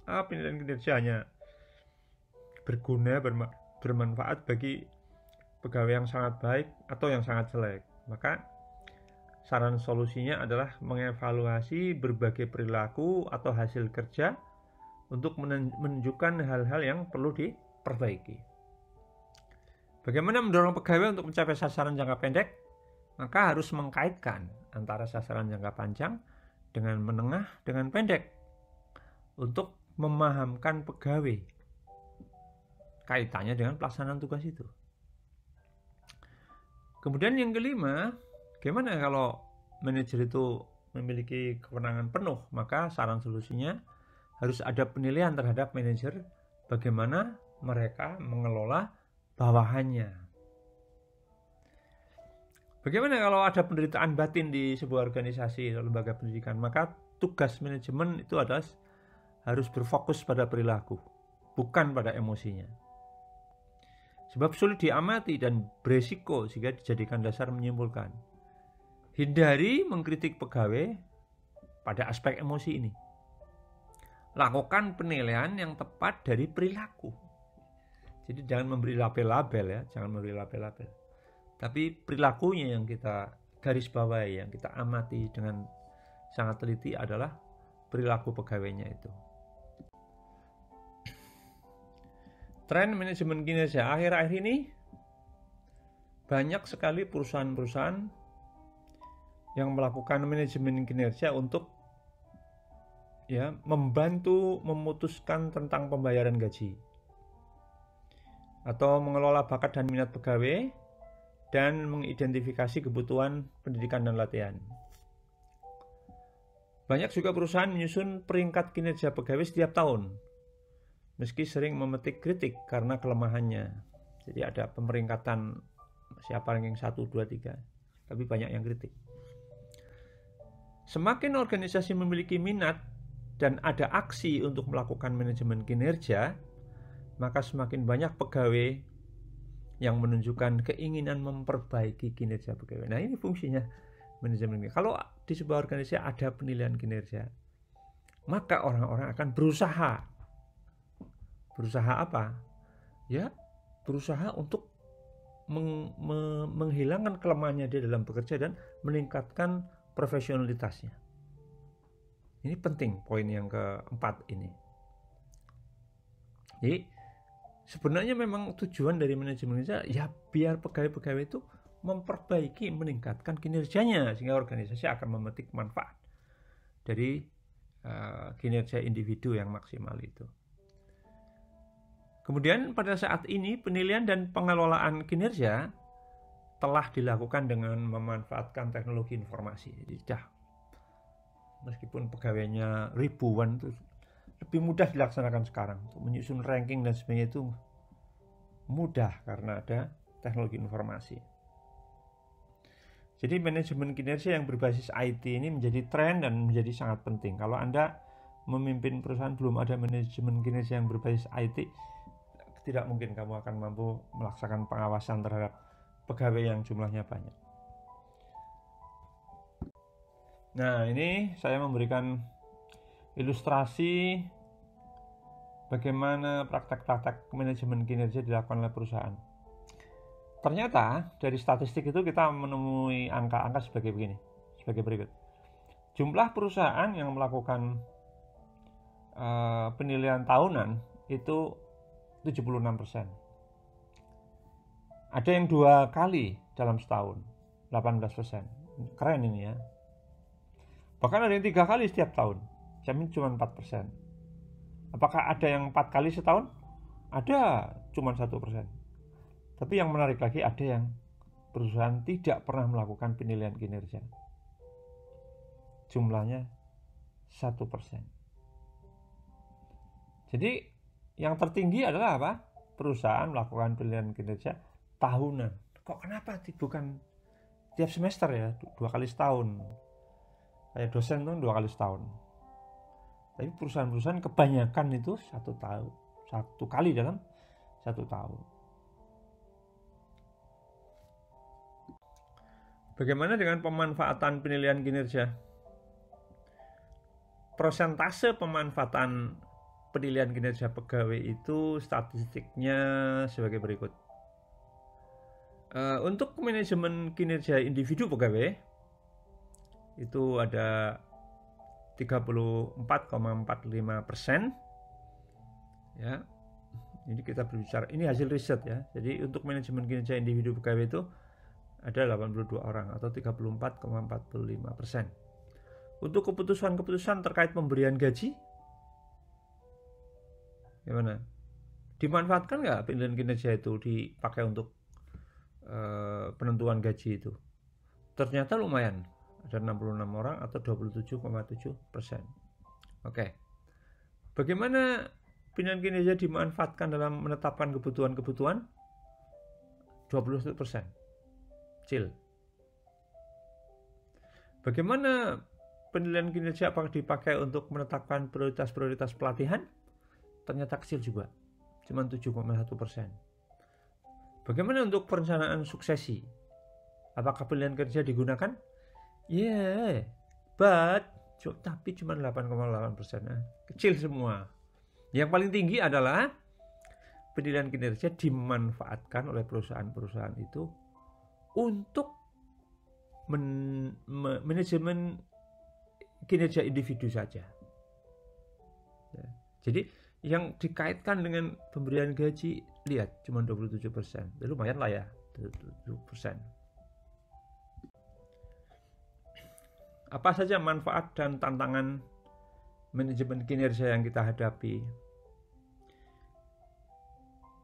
Penilaian kinerja hanya berguna, bermanfaat bagi pegawai yang sangat baik atau yang sangat jelek. Maka saran solusinya adalah mengevaluasi berbagai perilaku atau hasil kerja untuk menunjukkan hal-hal yang perlu diperbaiki. Bagaimana mendorong pegawai untuk mencapai sasaran jangka pendek? Maka harus mengkaitkan antara sasaran jangka panjang dengan menengah dengan pendek untuk memahamkan pegawai kaitannya dengan pelaksanaan tugas itu. Kemudian yang kelima, gimana kalau manajer itu memiliki kewenangan penuh? Maka saran solusinya harus ada penilaian terhadap manajer bagaimana mereka mengelola bawahannya. Bagaimana kalau ada penderitaan batin di sebuah organisasi atau lembaga pendidikan? Maka tugas manajemen itu adalah harus berfokus pada perilaku, bukan pada emosinya. Sebab sulit diamati dan beresiko sehingga dijadikan dasar menyimpulkan. Hindari mengkritik pegawai pada aspek emosi ini. lakukan penilaian yang tepat dari perilaku. Jadi jangan memberi label-label ya, jangan memberi label-label. Tapi perilakunya yang kita garis bawahi, yang kita amati dengan sangat teliti adalah perilaku pegawainya itu. Tren manajemen kinerja akhir-akhir ini banyak sekali perusahaan-perusahaan yang melakukan manajemen kinerja untuk ya membantu memutuskan tentang pembayaran gaji atau mengelola bakat dan minat pegawai dan mengidentifikasi kebutuhan pendidikan dan latihan. Banyak juga perusahaan menyusun peringkat kinerja pegawai setiap tahun, meski sering memetik kritik karena kelemahannya. Jadi ada pemeringkatan siapa ranking 1, 2, 3, tapi banyak yang kritik. Semakin organisasi memiliki minat dan ada aksi untuk melakukan manajemen kinerja, maka semakin banyak pegawai yang menunjukkan keinginan memperbaiki kinerja pegawai. Nah, ini fungsinya manajemen kinerja. Kalau di sebuah organisasi ada penilaian kinerja, maka orang-orang akan berusaha. Berusaha apa? Ya, berusaha untuk menghilangkan kelemahannya dia dalam bekerja dan meningkatkan profesionalitasnya. Ini penting, poin yang keempat ini. Jadi sebenarnya memang tujuan dari manajemen kinerja ya biar pegawai-pegawai itu memperbaiki, meningkatkan kinerjanya sehingga organisasi akan memetik manfaat dari kinerja individu yang maksimal itu. Kemudian pada saat ini penilaian dan pengelolaan kinerja telah dilakukan dengan memanfaatkan teknologi informasi. Jadi meskipun pegawainya ribuan itu lebih mudah dilaksanakan sekarang. Untuk menyusun ranking dan sebagainya itu mudah karena ada teknologi informasi. Jadi manajemen kinerja yang berbasis IT ini menjadi tren dan menjadi sangat penting. Kalau Anda memimpin perusahaan belum ada manajemen kinerja yang berbasis IT, tidak mungkin kamu akan mampu melaksanakan pengawasan terhadap pegawai yang jumlahnya banyak. Nah, ini saya memberikan ilustrasi bagaimana praktek-praktek manajemen kinerja dilakukan oleh perusahaan. Ternyata dari statistik itu kita menemui angka-angka sebagai berikut. Jumlah perusahaan yang melakukan penilaian tahunan itu 76%. Ada yang 2 kali dalam setahun, 18%. Keren ini ya. Bahkan ada yang 3 kali setiap tahun, jamin cuma 4%. Apakah ada yang 4 kali setahun? Ada, cuma 1%. Tapi yang menarik lagi, ada yang perusahaan tidak pernah melakukan penilaian kinerja. Jumlahnya 1%. Jadi yang tertinggi adalah apa? Perusahaan melakukan penilaian kinerja tahunan. Kok kenapa bukan tiap semester ya? 2 kali setahun. Kayak dosen tuh 2 kali setahun. Tapi perusahaan-perusahaan kebanyakan itu 1 kali dalam 1 tahun. Bagaimana dengan pemanfaatan penilaian kinerja? Persentase pemanfaatan penilaian kinerja pegawai itu statistiknya sebagai berikut. Untuk manajemen kinerja individu pegawai itu ada 34,45%. Ya, ini kita berbicara, ini hasil riset ya. Jadi untuk manajemen kinerja individu pegawai itu ada 82 orang atau 34,45%. Untuk keputusan-keputusan terkait pemberian gaji, gimana? Dimanfaatkan nggak penilaian kinerja itu dipakai untuk penentuan gaji itu? Ternyata lumayan, ada 66 orang atau 27,7%. Oke. Bagaimana penilaian kinerja dimanfaatkan dalam menetapkan kebutuhan-kebutuhan? 21%. Kecil. Bagaimana penilaian kinerja apakah dipakai untuk menetapkan prioritas-prioritas pelatihan? Ternyata kecil juga, cuma 7,1%. Bagaimana untuk perencanaan suksesi? Apakah penilaian kinerja digunakan? Yeah, but tapi cuma 8,8%. Kecil semua. Yang paling tinggi adalah penilaian kinerja dimanfaatkan oleh perusahaan-perusahaan itu untuk manajemen kinerja individu saja. Ya. Jadi yang dikaitkan dengan pemberian gaji, lihat cuma 27%. Ya, lumayan lah ya, 27%. Apa saja manfaat dan tantangan manajemen kinerja yang kita hadapi?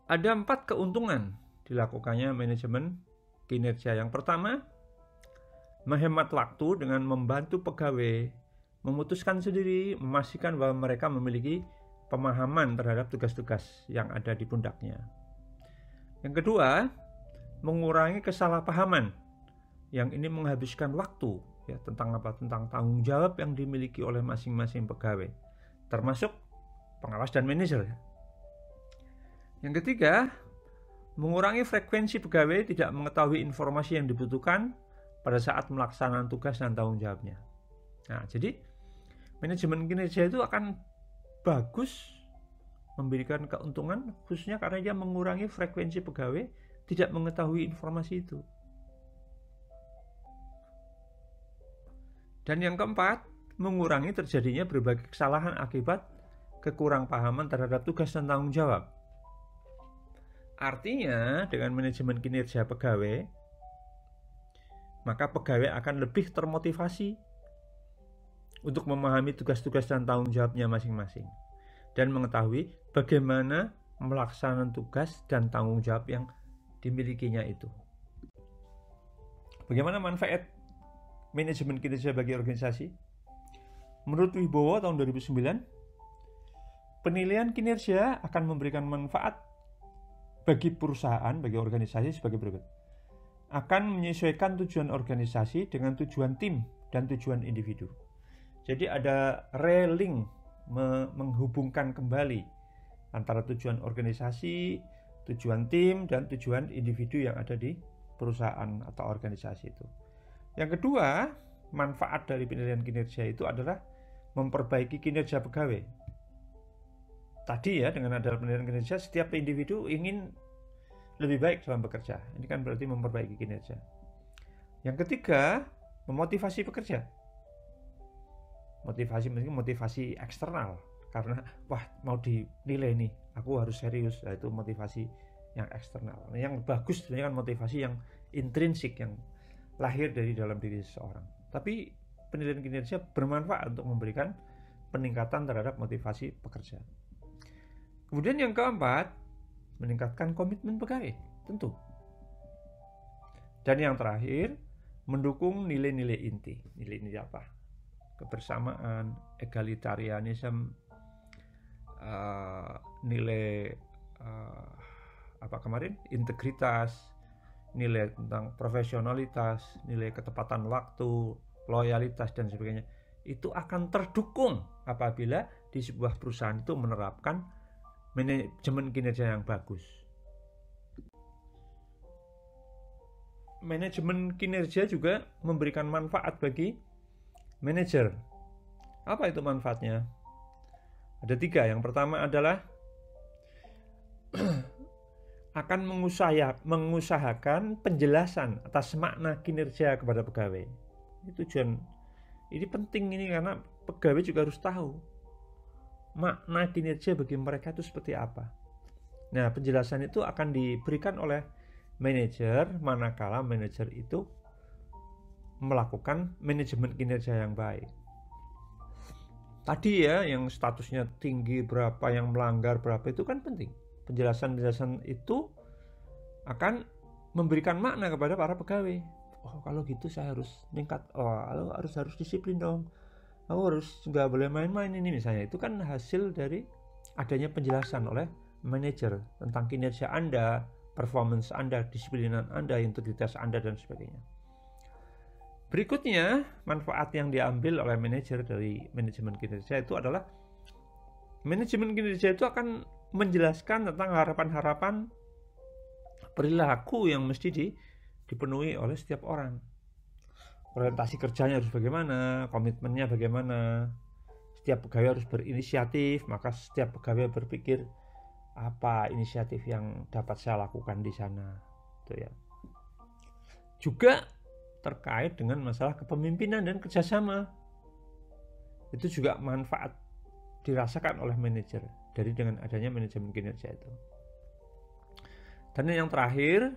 Ada 4 keuntungan dilakukannya manajemen kinerja. Yang pertama, menghemat waktu dengan membantu pegawai memutuskan sendiri, memastikan bahwa mereka memiliki pemahaman terhadap tugas-tugas yang ada di pundaknya. Yang kedua, mengurangi kesalahpahaman yang ini menghabiskan waktu, ya, tentang apa? Tentang tanggung jawab yang dimiliki oleh masing-masing pegawai, termasuk pengawas dan manajer. Yang ketiga, mengurangi frekuensi pegawai tidak mengetahui informasi yang dibutuhkan pada saat melaksanakan tugas dan tanggung jawabnya. Nah, jadi manajemen kinerja itu akan bagus, memberikan keuntungan khususnya karena dia mengurangi frekuensi pegawai tidak mengetahui informasi itu. Dan yang keempat, mengurangi terjadinya berbagai kesalahan akibat kekurangpahaman terhadap tugas dan tanggung jawab. Artinya, dengan manajemen kinerja pegawai, maka pegawai akan lebih termotivasi untuk memahami tugas-tugas dan tanggung jawabnya masing-masing dan mengetahui bagaimana melaksanakan tugas dan tanggung jawab yang dimilikinya itu. Bagaimana manfaat manajemen kinerja bagi organisasi? Menurut Wibowo tahun 2009, penilaian kinerja akan memberikan manfaat bagi perusahaan, bagi organisasi sebagai berikut. Akan menyesuaikan tujuan organisasi dengan tujuan tim dan tujuan individu. Jadi ada railing, menghubungkan kembali antara tujuan organisasi, tujuan tim, dan tujuan individu yang ada di perusahaan atau organisasi itu. Yang kedua, manfaat dari penilaian kinerja itu adalah memperbaiki kinerja pegawai. Tadi ya, dengan ada penilaian kinerja, setiap individu ingin lebih baik dalam bekerja. Ini kan berarti memperbaiki kinerja. Yang ketiga, memotivasi pekerja. Motivasi eksternal. Karena, wah, mau dinilai nih, aku harus serius. Nah, itu motivasi yang eksternal. Yang bagus sebenarnya kan motivasi yang intrinsik, yang lahir dari dalam diri seseorang. Tapi penilaian kinerja bermanfaat untuk memberikan peningkatan terhadap motivasi pekerja. Kemudian yang keempat, meningkatkan komitmen pegawai, tentu. Dan yang terakhir, mendukung nilai-nilai inti. Nilai-nilai apa? Kebersamaan, egalitarianisme, nilai integritas, nilai tentang profesionalitas, nilai ketepatan waktu, loyalitas dan sebagainya. Itu akan terdukung apabila di sebuah perusahaan itu menerapkan manajemen kinerja yang bagus. Manajemen kinerja juga memberikan manfaat bagi manajer. Apa itu manfaatnya? Ada 3. Yang pertama adalah akan mengusahakan penjelasan atas makna kinerja kepada pegawai. Ini tujuan. Ini penting ini karena pegawai juga harus tahu makna kinerja bagi mereka itu seperti apa. Nah, penjelasan itu akan diberikan oleh manajer manakala manajer itu melakukan manajemen kinerja yang baik. Tadi ya, yang statusnya tinggi berapa, yang melanggar berapa, itu kan penting. Penjelasan-penjelasan itu akan memberikan makna kepada para pegawai. Oh, kalau gitu saya harus meningkat. Oh, harus disiplin dong. Aku harus nggak boleh main-main ini misalnya. Itu kan hasil dari adanya penjelasan oleh manajer tentang kinerja Anda, performance Anda, disiplinan Anda, integritas Anda, dan sebagainya. Berikutnya, manfaat yang diambil oleh manajer dari manajemen kinerja itu adalah manajemen kinerja itu akan menjelaskan tentang harapan-harapan perilaku yang mesti dipenuhi oleh setiap orang. orientasi kerjanya harus bagaimana, komitmennya bagaimana. Setiap pegawai harus berinisiatif, maka setiap pegawai berpikir apa inisiatif yang dapat saya lakukan di sana. Itu ya. Juga terkait dengan masalah kepemimpinan dan kerjasama. Itu juga manfaat dirasakan oleh manajer dari dengan adanya manajemen kinerja itu. Dan yang terakhir,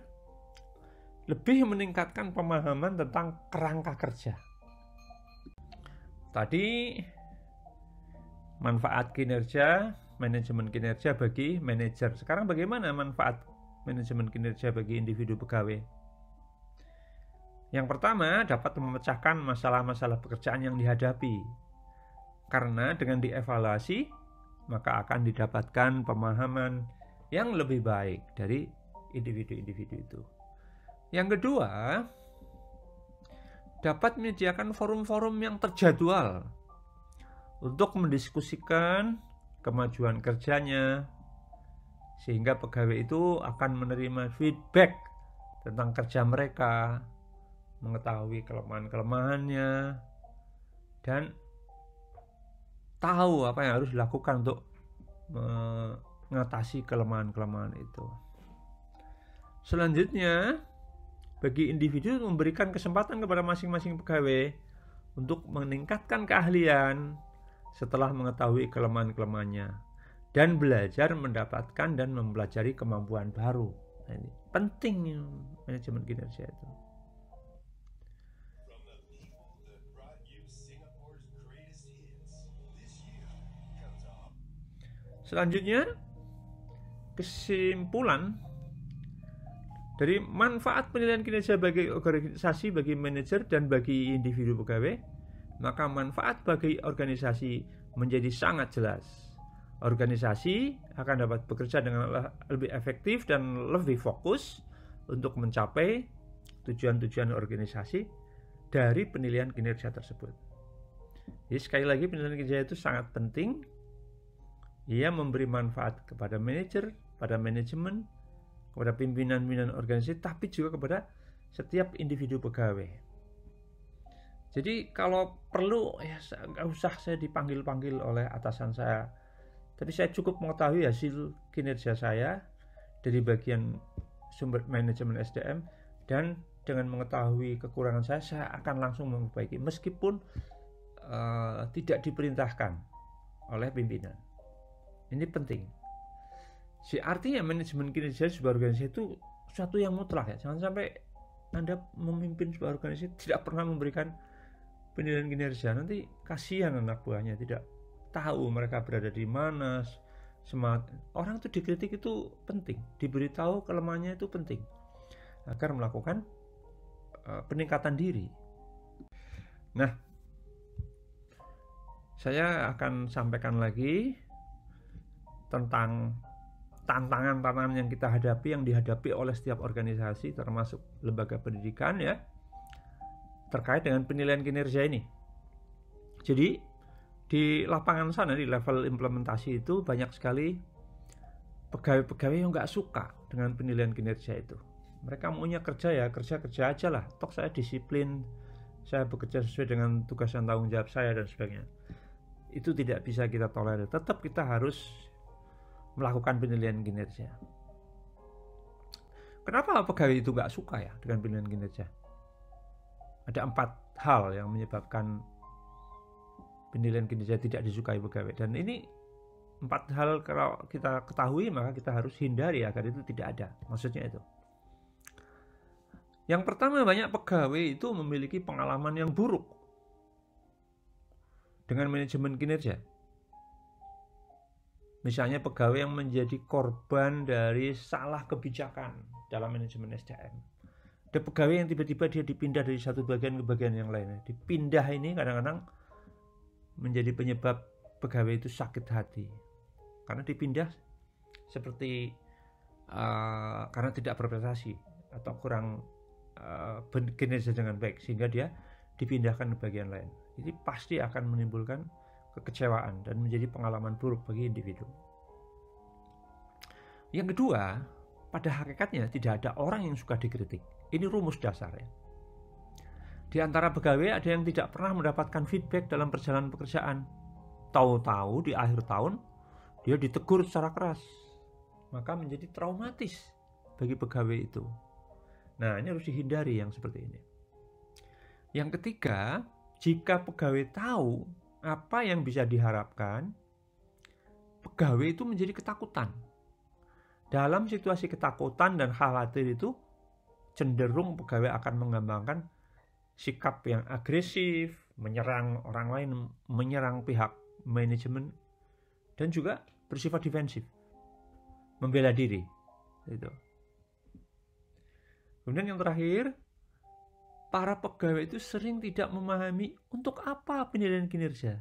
lebih meningkatkan pemahaman tentang kerangka kerja. Tadi manfaat kinerja, manajemen kinerja bagi manajer. Sekarang bagaimana manfaat manajemen kinerja bagi individu pegawai? Yang pertama, dapat memecahkan masalah-masalah pekerjaan yang dihadapi. Karena dengan dievaluasi, maka akan didapatkan pemahaman yang lebih baik dari individu-individu itu. Yang kedua, dapat menyediakan forum-forum yang terjadwal untuk mendiskusikan kemajuan kerjanya, sehingga pegawai itu akan menerima feedback tentang kerja mereka, mengetahui kelemahan-kelemahannya, dan tahu apa yang harus dilakukan untuk mengatasi kelemahan-kelemahan itu. Selanjutnya, bagi individu memberikan kesempatan kepada masing-masing pegawai untuk meningkatkan keahlian setelah mengetahui kelemahan-kelemahannya dan belajar mendapatkan dan mempelajari kemampuan baru. Nah, ini penting manajemen kinerja itu. Selanjutnya, kesimpulan dari manfaat penilaian kinerja bagi organisasi, bagi manajer, dan bagi individu pegawai, maka manfaat bagi organisasi menjadi sangat jelas. Organisasi akan dapat bekerja dengan lebih efektif dan lebih fokus untuk mencapai tujuan-tujuan organisasi dari penilaian kinerja tersebut. Jadi sekali lagi, penilaian kinerja itu sangat penting. Ia memberi manfaat kepada manajer, pada manajemen, kepada pimpinan-pimpinan organisasi, tapi juga kepada setiap individu pegawai. Jadi kalau perlu, ya nggak usah saya dipanggil-panggil oleh atasan saya, tapi saya cukup mengetahui hasil kinerja saya dari bagian sumber manajemen SDM, dan dengan mengetahui kekurangan saya akan langsung memperbaiki, meskipun tidak diperintahkan oleh pimpinan. Ini penting. Artinya manajemen kinerja sebuah organisasi itu sesuatu yang mutlak ya. Jangan sampai Anda memimpin sebuah organisasi tidak pernah memberikan penilaian kinerja. Nanti kasihan anak buahnya, tidak tahu mereka berada di mana. Semangat orang itu dikritik itu penting, diberitahu kelemahannya itu penting agar melakukan peningkatan diri. Nah, saya akan sampaikan lagi tentang tantangan-tantangan yang kita hadapi, yang dihadapi oleh setiap organisasi termasuk lembaga pendidikan ya, terkait dengan penilaian kinerja ini. Jadi di lapangan sana, di level implementasi itu banyak sekali pegawai-pegawai yang nggak suka dengan penilaian kinerja itu. Mereka maunya kerja ya kerja aja lah, toh saya disiplin, saya bekerja sesuai dengan tugas dan tanggung jawab saya dan sebagainya. Itu tidak bisa kita tolerir. Tetap kita harus melakukan penilaian kinerja. Kenapa pegawai itu nggak suka ya dengan penilaian kinerja? Ada 4 hal yang menyebabkan penilaian kinerja tidak disukai pegawai, dan ini 4 hal kalau kita ketahui maka kita harus hindari agar itu tidak ada. Maksudnya itu, yang pertama, banyak pegawai itu memiliki pengalaman yang buruk dengan manajemen kinerja. Misalnya pegawai yang menjadi korban dari salah kebijakan dalam manajemen SDM. Ada pegawai yang tiba-tiba dia dipindah dari satu bagian ke bagian yang lainnya. Dipindah ini kadang-kadang menjadi penyebab pegawai itu sakit hati. Karena dipindah seperti karena tidak berprestasi atau kurang kinerja dengan baik, sehingga dia dipindahkan ke bagian lain. Jadi pasti akan menimbulkan kekecewaan dan menjadi pengalaman buruk bagi individu. Yang kedua, pada hakikatnya tidak ada orang yang suka dikritik. Ini rumus dasar ya. Di antara pegawai ada yang tidak pernah mendapatkan feedback dalam perjalanan pekerjaan. Tahu-tahu di akhir tahun dia ditegur secara keras, maka menjadi traumatis bagi pegawai itu. Nah, ini harus dihindari yang seperti ini. Yang ketiga, jika pegawai tahu apa yang bisa diharapkan, pegawai itu menjadi ketakutan. Dalam situasi ketakutan dan khawatir itu, cenderung pegawai akan mengembangkan sikap yang agresif, menyerang orang lain, menyerang pihak manajemen, dan juga bersifat defensif, membela diri. Gitu. Kemudian yang terakhir, para pegawai itu sering tidak memahami untuk apa penilaian kinerja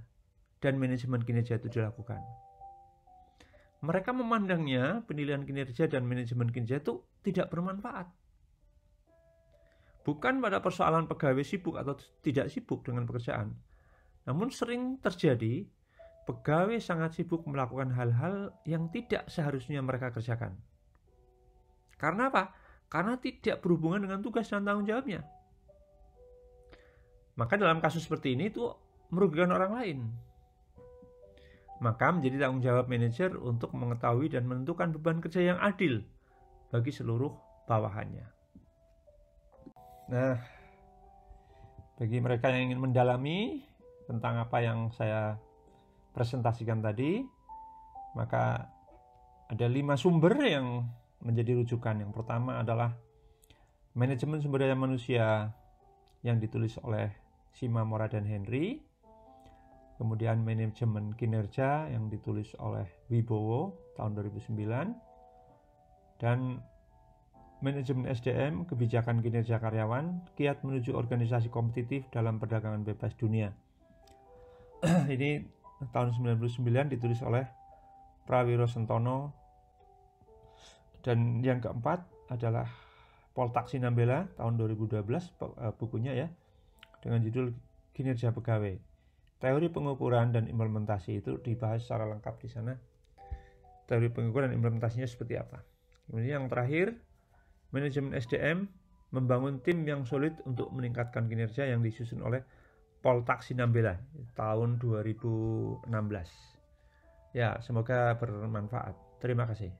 dan manajemen kinerja itu dilakukan. Mereka memandangnya penilaian kinerja dan manajemen kinerja itu tidak bermanfaat. Bukan pada persoalan pegawai sibuk atau tidak sibuk dengan pekerjaan. Namun sering terjadi pegawai sangat sibuk melakukan hal-hal yang tidak seharusnya mereka kerjakan. Karena apa? Karena tidak berhubungan dengan tugas dan tanggung jawabnya. Maka dalam kasus seperti ini itu merugikan orang lain. Maka menjadi tanggung jawab manajer untuk mengetahui dan menentukan beban kerja yang adil bagi seluruh bawahannya. Nah, bagi mereka yang ingin mendalami tentang apa yang saya presentasikan tadi, maka ada 5 sumber yang menjadi rujukan. Yang pertama adalah Manajemen Sumber Daya Manusia yang ditulis oleh Sima, Mora, dan Henry. Kemudian Manajemen Kinerja yang ditulis oleh Wibowo tahun 2009. Dan Manajemen SDM, Kebijakan Kinerja Karyawan, Kiat Menuju Organisasi Kompetitif dalam Perdagangan Bebas Dunia. Ini tahun 1999 ditulis oleh Prawiro Sentono. Dan yang keempat adalah Poltak Sinambela tahun 2012 bukunya ya, dengan judul Kinerja Pegawai. Teori pengukuran dan implementasi itu dibahas secara lengkap di sana. Teori pengukuran dan implementasinya seperti apa. Kemudian yang terakhir, Manajemen SDM, membangun tim yang solid untuk meningkatkan kinerja, yang disusun oleh Poltak Sinambela tahun 2016. Ya, semoga bermanfaat. Terima kasih.